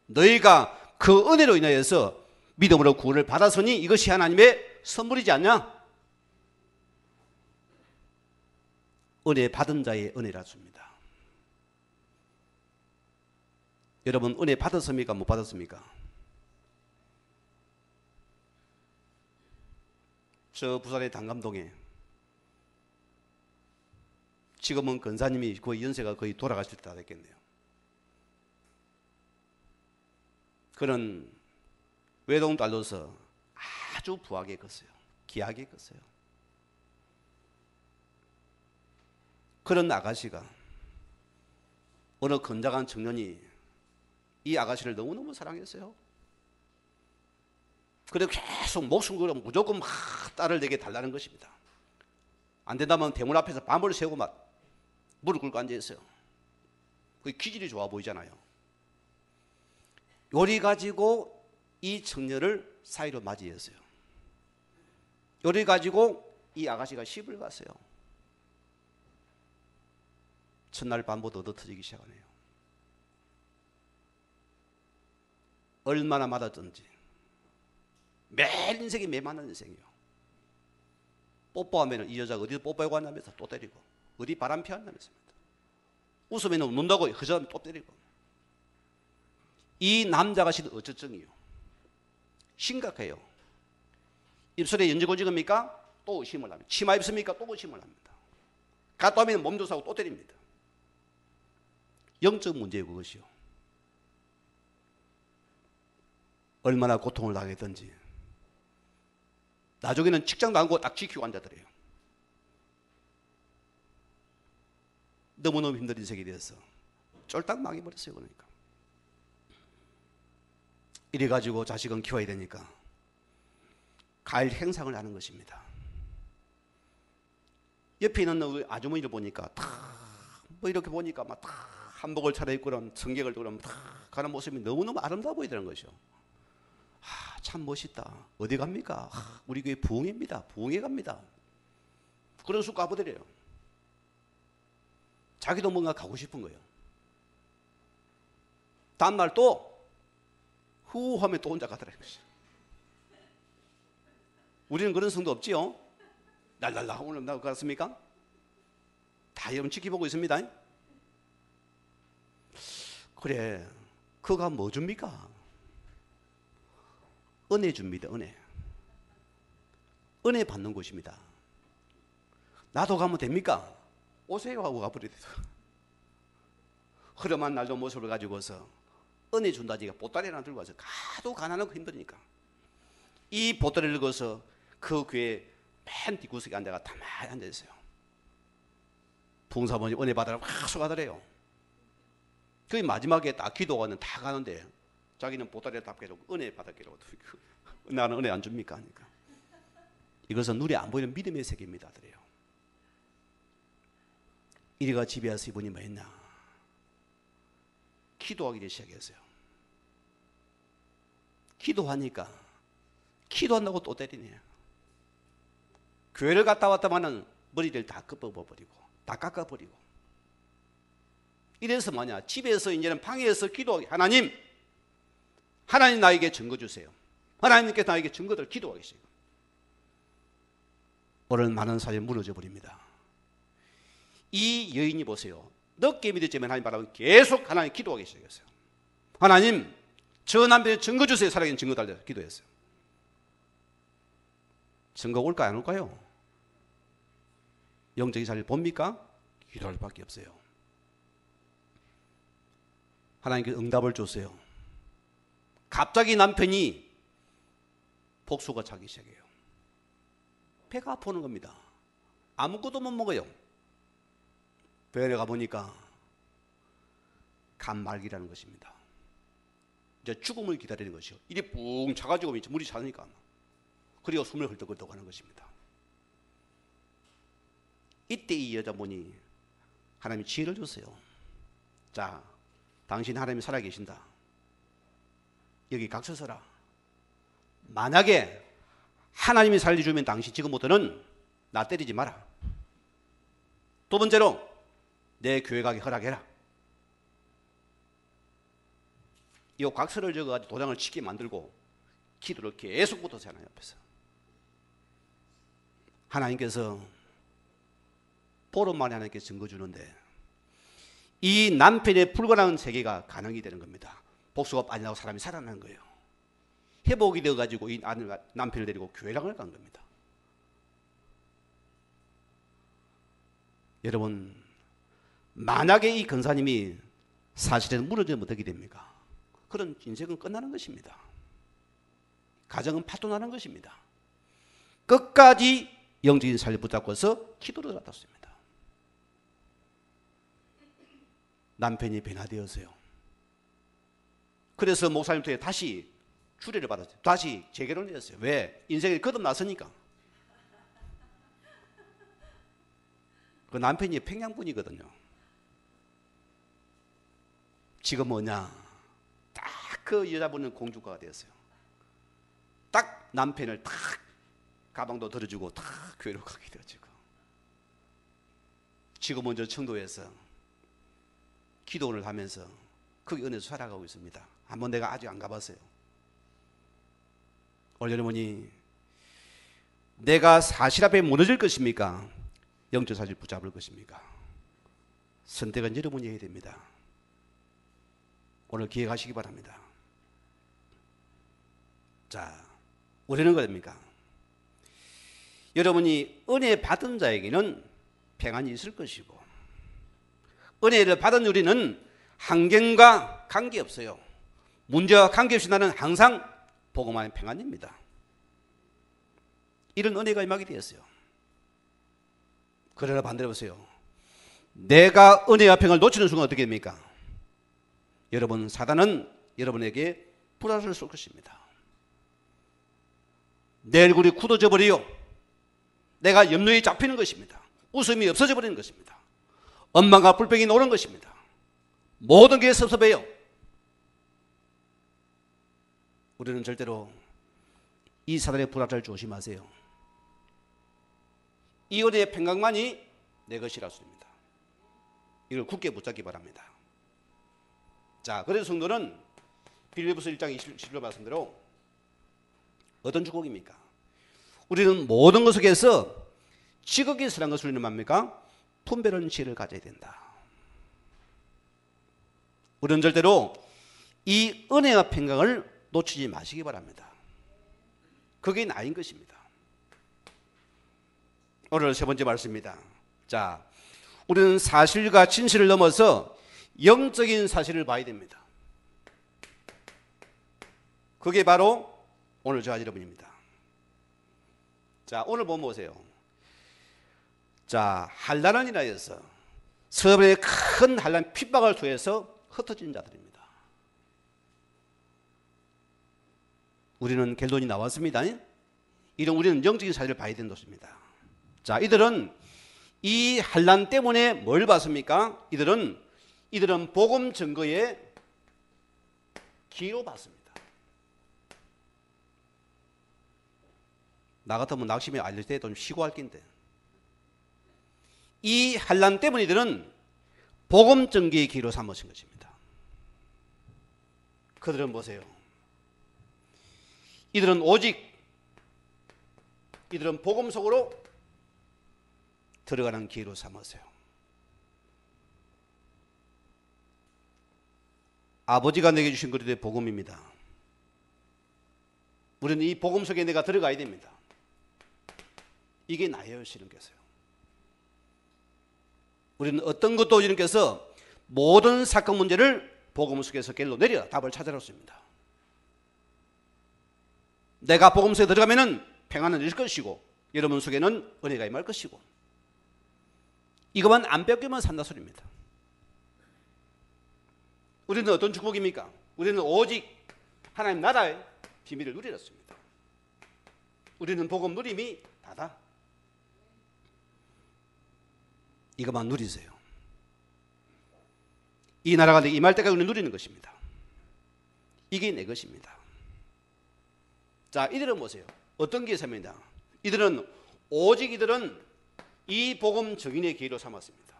너희가 그 은혜로 인하여서 믿음으로 구원을 받았으니 이것이 하나님의 선물이지 않냐? 은혜 받은 자의 은혜라 줍니다. 여러분 은혜 받았습니까? 못 받았습니까? 저 부산의 단감동에 지금은 근사님이 거의 연세가 거의 돌아가실 때 됐겠네요. 그는 외동딸로서 아주 부하게 컸어요. 귀하게 컸어요. 그런 아가씨가 어느 건장한 청년이 이 아가씨를 너무너무 사랑했어요. 그래서 계속 목숨 걸어 무조건 막 딸을 내게 달라는 것입니다. 안 된다면 대문 앞에서 밤을 새고 막 무릎 꿇고 앉아있어요. 그 기질이 좋아 보이잖아요. 요리 가지고 이 청년을 사이로 맞이했어요. 요리 가지고 이 아가씨가 시집을 갔어요. 첫날 밤부터 얻어 터지기 시작하네요. 얼마나 맞았던지 매일 인생이 매맞는 인생이에요. 뽀뽀하면 이 여자가 어디서 뽀뽀하고 왔냐면서 또 때리고 어디 바람 피웠냐면서 웃으면 웃는다고 허전하면 또 때리고. 이 남자가 실은 어쩌증이요. 심각해요. 입술에 연지고 찍습니까? 또 의심을 합니다. 치마 입습니까? 또 의심을 합니다. 갔다 오면 몸조사하고 또 때립니다. 영적 문제예요, 그것이요. 얼마나 고통을 당했던지. 나중에는 직장도 안 가고 딱 지키고 앉아더래요. 너무너무 힘든 인생이 되어서 쫄딱 망해버렸어요. 그러니까 이래가지고 자식은 키워야 되니까 가일 행상을 하는 것입니다. 옆에 있는 우리 아주머니를 보니까 뭐 이렇게 보니까 막 한복을 차려입고 그런 성경을 들고 가는 모습이 너무너무 아름다워 보이더라는 것이요. 참 멋있다. 어디 갑니까? 우리 교회 부흥회입니다. 부흥회 갑니다. 그런 쑥 가보더래요. 자기도 뭔가 가고 싶은 거예요. 다음날 또 후하면 또 혼자 가더라는 것이요. 우리는 그런 성도 없지요? 날랄라 오늘 나올 것 같습니까? 다 여러분 지켜보고 있습니다. 그래, 그가 뭐 줍니까? 은혜 줍니다. 은혜. 은혜 받는 곳입니다. 나도 가면 됩니까? 오세요 하고 가버리대요. 흐름한 날도 모습을 가지고서 은혜 준다지가 보따리 하나 들고 와서 가도 가난하고 힘드니까 이 보따리를 들고서 그 교회 맨 뒷구석에 앉아가 가만히 앉아있어요. 부흥사모님 은혜 받으라 확 쏘가더래요. 그 마지막에 딱 기도하는 다 가는데 자기는 보따리에 답게 해주고 은혜 받았기로 나는 은혜 안 줍니까? 하니까 이것은 눈에 안 보이는 믿음의 세계입니다. 그래요. 이리가 집에 와서 이분이 뭐 했나? 기도하기를 시작했어요. 기도하니까 기도한다고 또 때리네. 교회를 갔다 왔다마는 머리를 다 꺾어버리고 다 깎아버리고 이래서 뭐냐? 집에서 이제는 방에서 기도하기. 하나님 나에게 증거 주세요. 하나님께서 나에게 증거들 기도하기 시작. 오늘 많은 사람이 무너져 버립니다. 이 여인이 보세요. 늦게 믿었지만 하나님 바라보면 계속 하나님 기도하기 시작했어요. 하나님 저 남편의 증거 주세요. 살아계신 증거 달려 기도했어요. 증거 올까요? 안 올까요? 영적인 자리를 봅니까? 기도할 밖에 없어요. 하나님께서 응답을 줬어요. 갑자기 남편이 복수가 차기 시작해요. 배가 아프는 겁니다. 아무것도 못 먹어요. 병원에 가보니까 간말기라는 것입니다. 이제 죽음을 기다리는 것이요. 이리 뿡 차가지고 물이 차니까 그리고 숨을 헐떡헐떡 하는 것입니다. 이때 이 여자분이 하나님이 지혜를 줬어요. 자, 당신 하나님이 살아계신다. 여기 각서 써라. 만약에 하나님이 살려주면 당신 지금부터는 나 때리지 마라. 두 번째로 내 교회 가기 허락해라. 이 각서를 적어가지고 도장을 치게 만들고 기도를 계속 붙어서 하나님 앞에서. 하나님께서 보름만에 하나님께서 증거 주는데 이 남편의 불가능한 세계가 가능이 되는 겁니다. 복수가 빠져나고 사람이 살아나는 거예요. 회복이 되어가지고 이 남편을 데리고 교회랑을 간 겁니다. 여러분, 만약에 이 근사님이 사실은 무너지면 어떻게 됩니까? 그런 인생은 끝나는 것입니다. 가정은 파토나는 것입니다. 끝까지 영적인 살을 붙잡고서 기도를 받았습니다. 남편이 변화되었어요. 그래서 목사님한테 다시 주례를 받았어요. 다시 재결혼을 했어요. 왜? 인생이 거듭났으니까. 그 남편이 평양분이거든요. 지금 뭐냐? 딱 그 여자분은 공주가가 되었어요. 딱 남편을 딱 가방도 들어주고 딱 교회로 가게 되어지고. 지금은 저 청도에서 기도를 하면서 거기 은혜에서 살아가고 있습니다. 한번 내가 아직 안 가봤어요. 오늘 여러분이 내가 사실 앞에 무너질 것입니까? 영적 사실 붙잡을 것입니까? 선택은 여러분이 해야 됩니다. 오늘 기획하시기 바랍니다. 자, 우리는 그럽니까? 여러분이 은혜 받은 자에게는 평안이 있을 것이고 은혜를 받은 우리는 환경과 관계없어요. 문제와 관계없이 나는 항상 복음 안에 평안입니다. 이런 은혜가 임하게 되었어요. 그러나 반대로 보세요. 내가 은혜와 평안을 놓치는 순간 어떻게 됩니까? 여러분, 사단은 여러분에게 불화를 쏠 것입니다. 내 얼굴이 굳어져 버려요. 내가 염려에 잡히는 것입니다. 웃음이 없어져 버리는 것입니다. 원망과 불평이 오는 것입니다. 모든 게 섭섭해요. 우리는 절대로 이 사단의 불화를 조심하세요. 이 은혜의 평강만이 내 것이라 소리입니다. 이걸 굳게 붙잡기 바랍니다. 자, 그래서 성도는 빌립보서 1장 20절 말씀대로 어떤 축복입니까? 우리는 모든 것 속에서 지극히 선한 것을 우리는 뭡니까? 분별하는 지혜를 가져야 된다. 우리는 절대로 이 은혜와 평강을 놓치지 마시기 바랍니다. 그게 나인 것입니다. 오늘 세 번째 말씀입니다. 자, 우리는 사실과 진실을 넘어서 영적인 사실을 봐야 됩니다. 그게 바로 오늘 저와 여러분입니다. 자, 오늘 보면 보세요. 자, 한란원이라 해서 서울의 큰 한란 핍박을 통해서 흩어진 자들입니다. 우리는 결론이 나왔습니다. 이런 우리는 영적인 사실을 봐야 된다는 것입니다. 자, 이들은 이 한란 때문에 뭘 봤습니까? 이들은 복음 증거의 기로 봤습니다. 나 같으면 낙심에 알릴 때 좀 쉬고 할 낀데 이 한란 때문에 이들은 복음 증거의 기로 삼으신 것입니다. 그들은 보세요. 이들은 복음 속으로 들어가는 기회로 삼으세요. 아버지가 내게 주신 그리스도의 복음입니다. 우리는 이 복음 속에 내가 들어가야 됩니다. 이게 나예요, 주님께서요. 우리는 어떤 것도 주님께서 모든 사건 문제를 복음 속에서 길로 내려 답을 찾아놓습니다. 내가 복음 속에 들어가면은 평안은 일 것이고 여러분 속에는 은혜가 임할 것이고 이것만 안 뺏기면 산다 소리입니다. 우리는 어떤 축복입니까? 우리는 오직 하나님 나라의 비밀을 누리렸습니다. 우리는 복음 누림이 다다. 이것만 누리세요. 이 나라가 내게 임할 때까지 우리는 누리는 것입니다. 이게 내 것입니다. 자, 이들은 보세요. 어떤 게 삶이냐? 이들은 오직 이 복음 증인의 기회로 삼았습니다.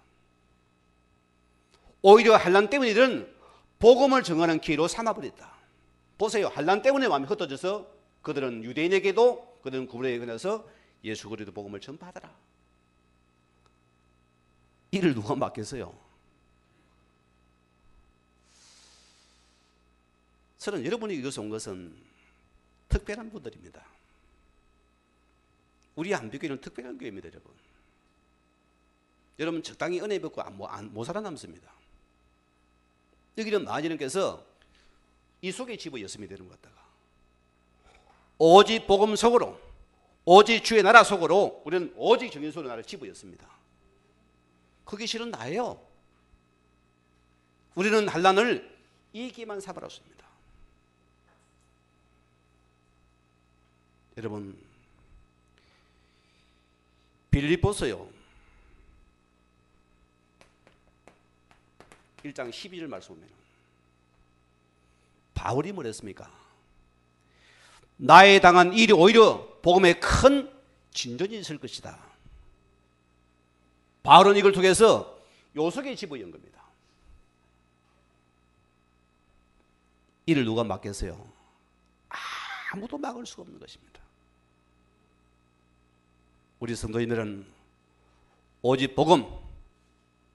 오히려 환난 때문에 이들은 복음을 증언하는 기회로 삼아버렸다. 보세요. 환난 때문에 마음이 흩어져서 그들은 유대인에게도 그들은 구부러에 건너서 예수 그리스도 복음을 전파하더라. 이를 누가 맡겠어요? 저는 여러분이 이것에 온 것은 특별한 분들입니다. 우리 한빛교회는 특별한 교회입니다, 여러분. 여러분 적당히 은혜 받고 못 살아남습니다. 여기는 마하님께서 이 속에 집어였습니다, 여러분 갖다가. 오직 복음 속으로, 오직 주의 나라 속으로 우리는 오직 정인소의 나라를 집어였습니다. 그게 실은 나예요. 우리는 환난을 이기만 삼아왔습니다. 여러분, 빌립보서요 1장 12절 말씀 보면 바울이 뭐랬습니까? 나에 당한 일이 오히려 복음에 큰 진전이 있을 것이다. 바울은 이걸 통해서 요속에 집어연 겁니다. 이를 누가 막겠어요? 아무도 막을 수가 없는 것입니다. 우리 성도님들은 오직 복음,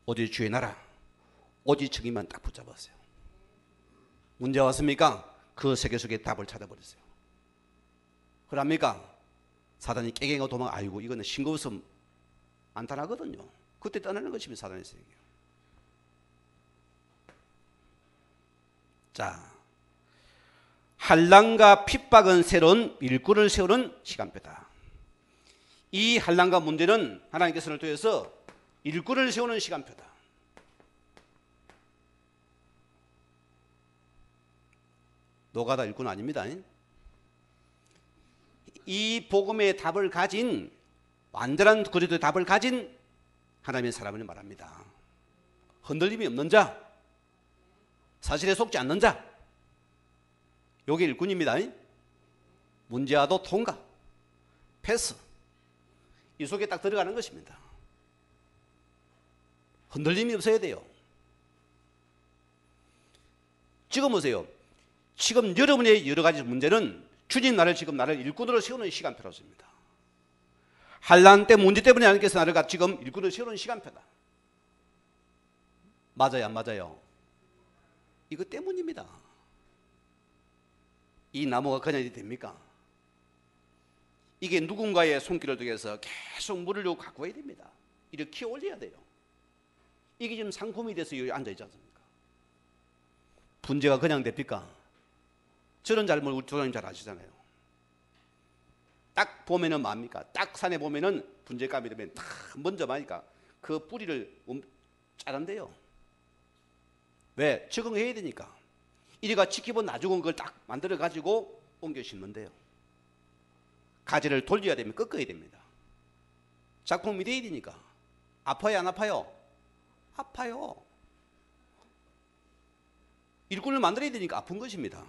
오직 주의 나라, 오직 증인만 딱 붙잡았어요. 문제 왔습니까? 그 세계 속에 답을 찾아버렸어요. 그럽니까? 사단이 깨갱하고 도망, 아이고 이거는 싱거워서 안 타나거든요. 그때 떠나는 것입니다. 사단의 세계. 자, 환난과 핍박은 새로운 일꾼을 세우는 시간표다. 이 환난과 문제는 하나님께서는 통해서 일꾼을 세우는 시간표다. 노가다 일꾼 아닙니다. 이 복음의 답을 가진, 완전한 그리스도의 답을 가진 하나님의 사람을 말합니다. 흔들림이 없는 자, 사실에 속지 않는 자, 요게 일꾼입니다. 문제와도 통과, 패스, 이 속에 딱 들어가는 것입니다. 흔들림이 없어야 돼요. 지금 보세요. 지금 여러분의 여러 가지 문제는 주님 나를 일꾼으로 세우는 시간표로습니다. 환난 때 문제 때문에 하나님께서 나를 지금 일꾼으로 세우는 시간표다. 맞아요, 안 맞아요? 이거 때문입니다. 이 나무가 그냥 됩니까? 이게 누군가의 손길을 통해서 계속 물을 갖고 와야 됩니다. 이렇게 키워 올려야 돼요. 이게 지금 상품이 돼서 여기 앉아있지 않습니까? 분재가 그냥 됩니까? 저런 잘못 우리 조장님 잘 아시잖아요. 딱 보면은 뭡니까? 딱 산에 보면은 분재감이 되면 딱 먼저 마니까 그 뿌리를 자른대요. 왜? 적응해야 되니까. 이리가 지키본 나중은 그걸 딱 만들어 가지고 옮겨 심는데요. 가지를 돌려야 되면 꺾어야 됩니다. 작품이 돼야 되니까. 아파요, 안 아파요? 아파요. 일꾼을 만들어야 되니까 아픈 것입니다.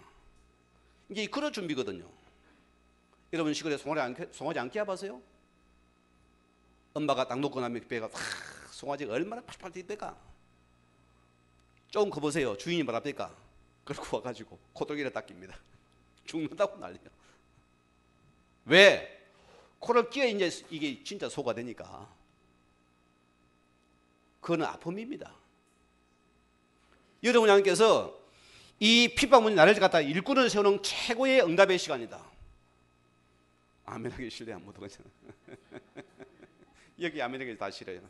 이게 그런 준비거든요. 여러분 시골에 송아지 안 키워봤어요? 엄마가 딱 놓고 나면 배가 송아지가 얼마나 팔팔 뛰니까 조금 커보세요. 주인이 뭐랍니까? 그러고 와가지고 코독이를 닦입니다. 죽는다고 난리요. 왜? 코를 끼어 이제 이게 진짜 소가 되니까. 그거는 아픔입니다. 여러분 하나님께서 이 핍박 문제 나를 갖다 일꾼을 세우는 최고의 응답의 시간이다. 아멘하기 싫어요, 아무도. 여기 아멘하기 다 싫어요.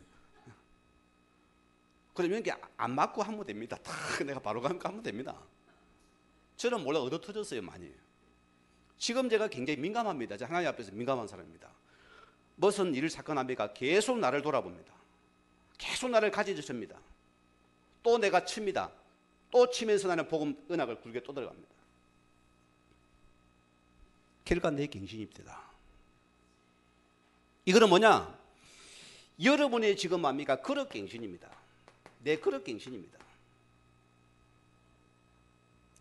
그러면 이게 안 맞고 하면 됩니다. 딱 내가 바로 하면 됩니다. 저는 몰라 얻어 터졌어요, 많이. 지금 제가 굉장히 민감합니다. 제가 하나님 앞에서 민감한 사람입니다. 무슨 일을 사건 합니까? 계속 나를 돌아봅니다. 계속 나를 가지셨습니다. 또 내가 칩니다. 또 치면서 나는 복음 은학을 굵게 또 들어갑니다. 결과 내 갱신입니다. 이거는 뭐냐? 여러분의 지금 뭡니까? 그릇 갱신입니다. 내 그릇 갱신입니다.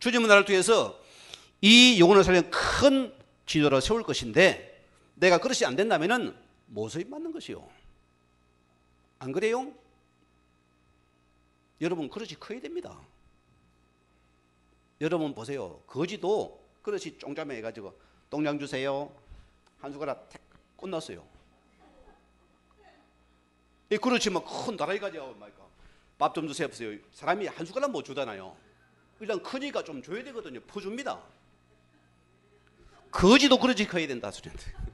주님은 나를 통해서 이 영혼을 살리는 큰 지도를 세울 것인데 내가 그릇이 안 된다면은 모서리 맞는 것이요. 안 그래요? 여러분 그릇이 커야 됩니다. 여러분 보세요. 거지도 그릇이 쫑짜매 해가지고 똥장 주세요. 한 숟가락 탁 끝났어요. 이 그릇이 막 큰 다라이 가지고 밥 좀 주세요. 사람이 한 숟가락 못 주잖아요. 일단 크니까 좀 줘야 되거든요. 퍼줍니다. 거지도 그릇이 커야 된다 소리인데.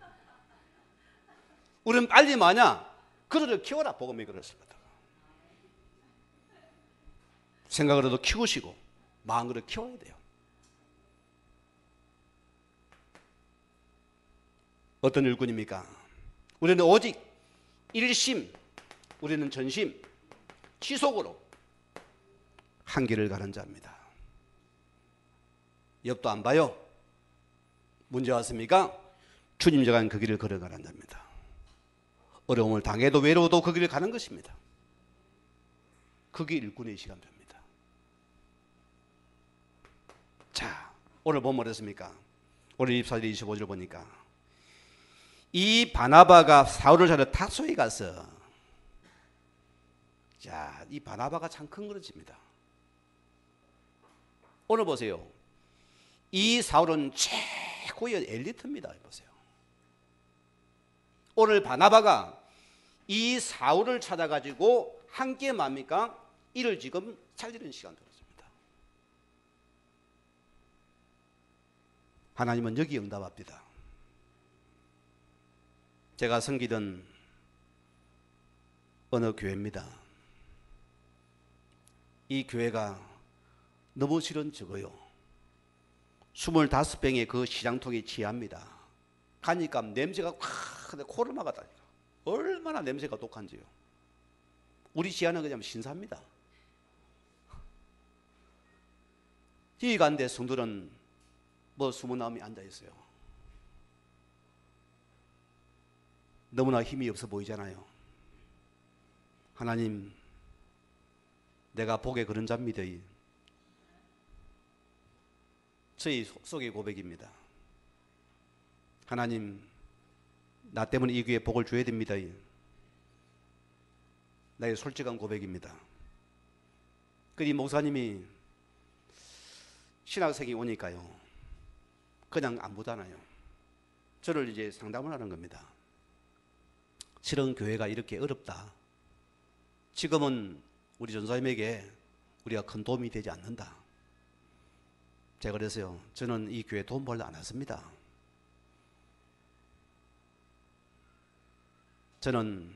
우리는 빨리 마냐 그릇을 키워라. 복음의 그릇을 갖다가 생각으로도 키우시고 마음으로 키워야 돼요. 어떤 일꾼입니까? 우리는 오직 일심, 우리는 전심, 지속으로 한 길을 가는 자입니다. 옆도 안 봐요. 문제 왔습니까? 주님 정한 그 길을 걸어가는 자입니다. 어려움을 당해도 외로워도 그 길을 가는 것입니다. 그게 일꾼의 시간표입니다. 자, 오늘 보면 어떻습니까? 오늘 24절 25절 보니까 이 바나바가 사울을 찾아 타소에 가서, 자, 이 바나바가 참 큰 그릇입니다. 오늘 보세요. 이 사울은 최고의 엘리트입니다. 보세요. 오늘 바나바가 이 사울을 찾아가지고 함께 뭡니까? 이를 지금 살리는 시간 되었습니다. 하나님은 여기 응답합니다. 제가 섬기던 어느 교회입니다. 이 교회가 너무 실은 적어요. 25병의 그 시장통이 지합니다. 가니까 냄새가 확 코를 막아다니까. 얼마나 냄새가 독한지요. 우리 지하는 그냥 신사입니다. 여기 가는데 성도는 뭐 수문나무에 앉아있어요. 너무나 힘이 없어 보이잖아요. 하나님, 내가 복의 그런 자입니다. 저희 속의 고백입니다. 하나님, 나 때문에 이 교회에 복을 줘야 됩니다. 나의 솔직한 고백입니다. 그 이 목사님이 신학생이 오니까요, 그냥 안 보잖아요. 저를 이제 상담을 하는 겁니다. 실은 교회가 이렇게 어렵다. 지금은 우리 전사님에게 우리가 큰 도움이 되지 않는다. 제가 그래서요, 저는 이 교회 돈 벌러 안 왔습니다. 저는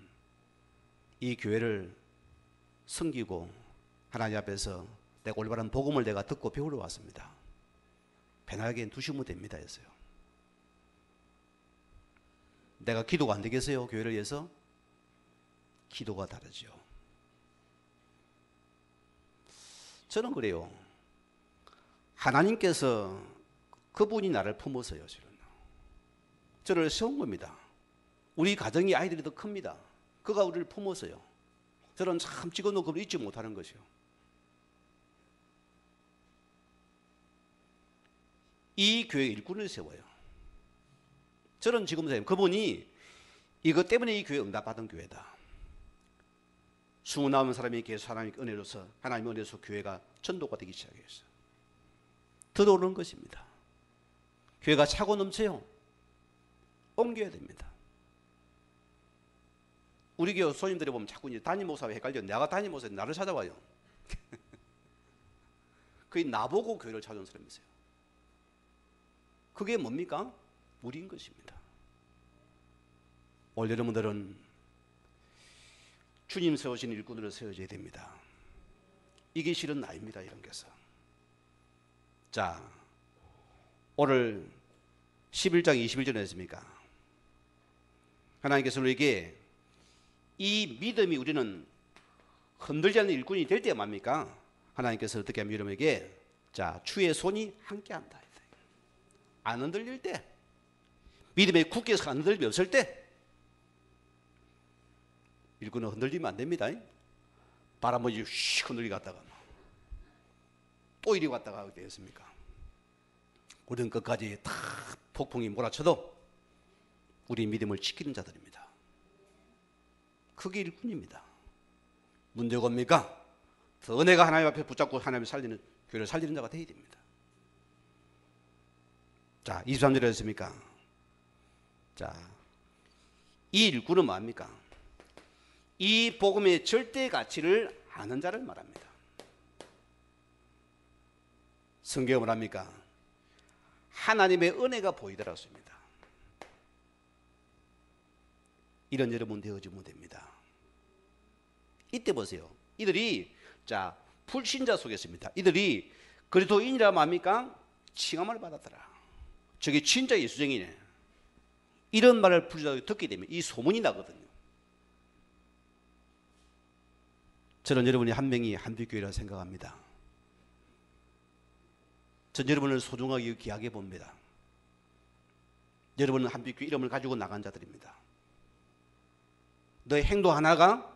이 교회를 섬기고 하나님 앞에서 내가 올바른 복음을 내가 듣고 배우러 왔습니다. 편하게 두시면 됩니다 했어요. 내가 기도가 안 되겠어요? 교회를 위해서? 기도가 다르죠. 저는 그래요. 하나님께서 그분이 나를 품었어요. 저를 세운 겁니다. 우리 가정의 아이들이 더 큽니다. 그가 우리를 품었어요. 저는 참 찍어놓고 그걸 잊지 못하는 것이요. 이 교회 일꾼을 세워요. 저는 지금 그분이 이것 때문에 이 교회 응답받은 교회다. 수고 남은 사람이 계속 하나님의 은혜로서, 하나님의 은혜로서 교회가 전도가 되기 시작했어요. 들어오는 것입니다. 교회가 차고 넘쳐요. 옮겨야 됩니다. 우리 교회 손님들이 보면 자꾸 이제 담임 목사와 헷갈려. 내가 담임 목사인데 나를 찾아와요. 그게 나보고 교회를 찾아온 사람이 있어요. 그게 뭡니까? 우리인 것입니다. 오늘 여러분들은 주님 세우신 일꾼으로 세워져야 됩니다. 이게 실은 나입니다. 이런 게서. 자, 오늘 11장 21절에 했습니까? 하나님께서 우리에게 이 믿음이 우리는 흔들지 않는 일꾼이 될 때 뭡니까? 하나님께서 어떻게 하면 여러분에게, 자, 주의 손이 함께한다. 안 흔들릴 때, 믿음에 굳게 서 안 흔들림이 없을 때, 일꾼은 흔들리면 안 됩니다. 바람 보지 휙 흔들리 갔다가 또 이리 갔다가 하게 되었습니까? 우리는 끝까지 다 폭풍이 몰아쳐도 우리 믿음을 지키는 자들입니다. 그게 일꾼입니다. 문제가 뭡니까? 더 내가 하나님 앞에 붙잡고 하나님을 살리는, 교회를 살리는 자가 되어야 됩니다. 자, 23절에 했습니까? 자, 이 일꾼은 뭐합니까? 이 복음의 절대 가치를 아는 자를 말합니다. 성경은 뭐랍니까? 하나님의 은혜가 보이더라 씁니다. 이런 여러분 되어지면 됩니다. 이때 보세요. 이들이 자 불신자 속에 있습니다. 이들이 그리스도인이라 뭡니까? 칭함을 받았더라. 저게 진짜 예수쟁이네. 이런 말을 불신자가 듣게 되면 이 소문이 나거든요. 저는 여러분이 한 명이 한빛교회라 생각합니다. 전 여러분을 소중하게 귀하게 봅니다. 여러분은 한빛교회 이름을 가지고 나간 자들입니다. 너의 행동 하나가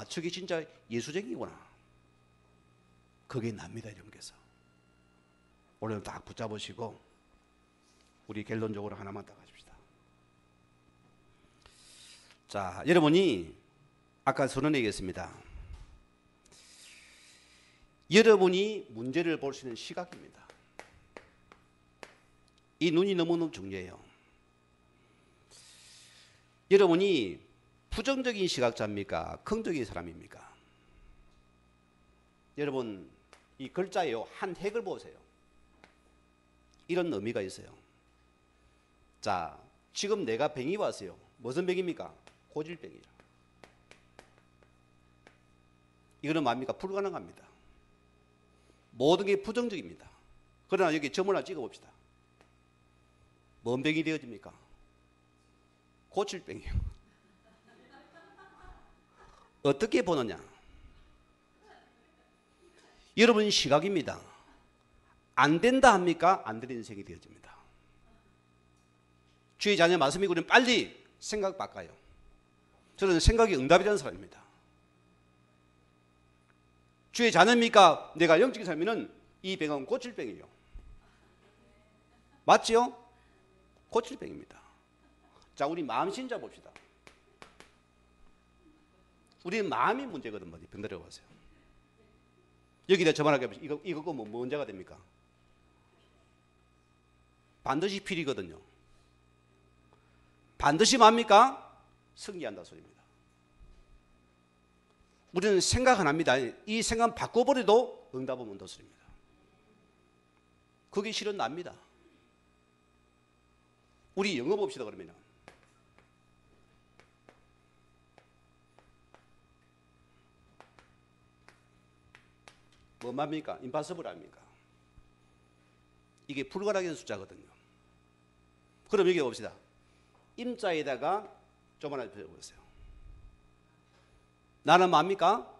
저게 진짜 예수쟁이구나. 그게 납니다. 여러분께서 오늘 딱 붙잡으시고 우리 결론적으로 하나만 딱 하십시다. 자, 여러분이 아까 선언했습니다. 여러분이 문제를 볼 수 있는 시각입니다. 이 눈이 너무너무 중요해요. 여러분이 부정적인 시각자입니까? 긍정적인 사람입니까? 여러분 이 글자에요 한 획을 보세요. 이런 의미가 있어요. 자, 지금 내가 병이 왔어요. 무슨 병입니까? 고질병이라. 이거는 뭡니까? 불가능합니다. 모든 게 부정적입니다. 그러나 여기 점을 하나 찍어봅시다. 뭔 병이 되어집니까? 고질병이에요. 어떻게 보느냐? 여러분 시각입니다. 안 된다 합니까? 안 되는 인생이 되어집니다. 주의 자녀 말씀이 우리는 빨리 생각 바꿔요. 저는 생각이 응답이라는 사람입니다. 주의 자녀입니까? 내가 영적인 삶에는 이 병은 고질병이에요. 맞지요? 고질병입니다. 자, 우리 마음 신자 봅시다. 우리 마음이 문제거든. 병들어 보세요. 여기다 저만하게 이거 뭐 문제가 됩니까? 반드시 필이거든요. 반드시 뭡니까? 승리한다 소리입니다. 우리는 생각 안 합니다. 이 생각 바꿔버려도 응답은 온다 소리입니다. 그게 실은 납니다. 우리 영어 봅시다. 그러면 뭐 맙니까? 임파서블 아닙니까? 이게 불가능한 숫자거든요. 그럼 여기 봅시다. 임자에다가 좀 하나 배워보세요. 나는 뭡니까?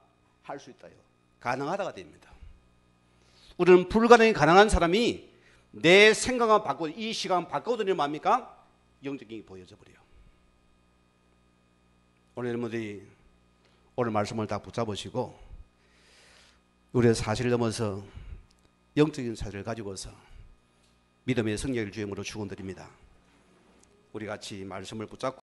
할 수 있다요. 가능하다가 됩니다. 우리는 불가능이 가능한 사람이 내 생각을 바꾸고 이 시간 바꾸더니 뭡니까? 영적인 게 보여져 버려요. 오늘 여러분들이 오늘 말씀을 다 붙잡으시고 우리의 사실을 넘어서 영적인 사실을 가지고서 믿음의 승리를 주임으로 축원드립니다. 우리 같이 말씀을 붙잡고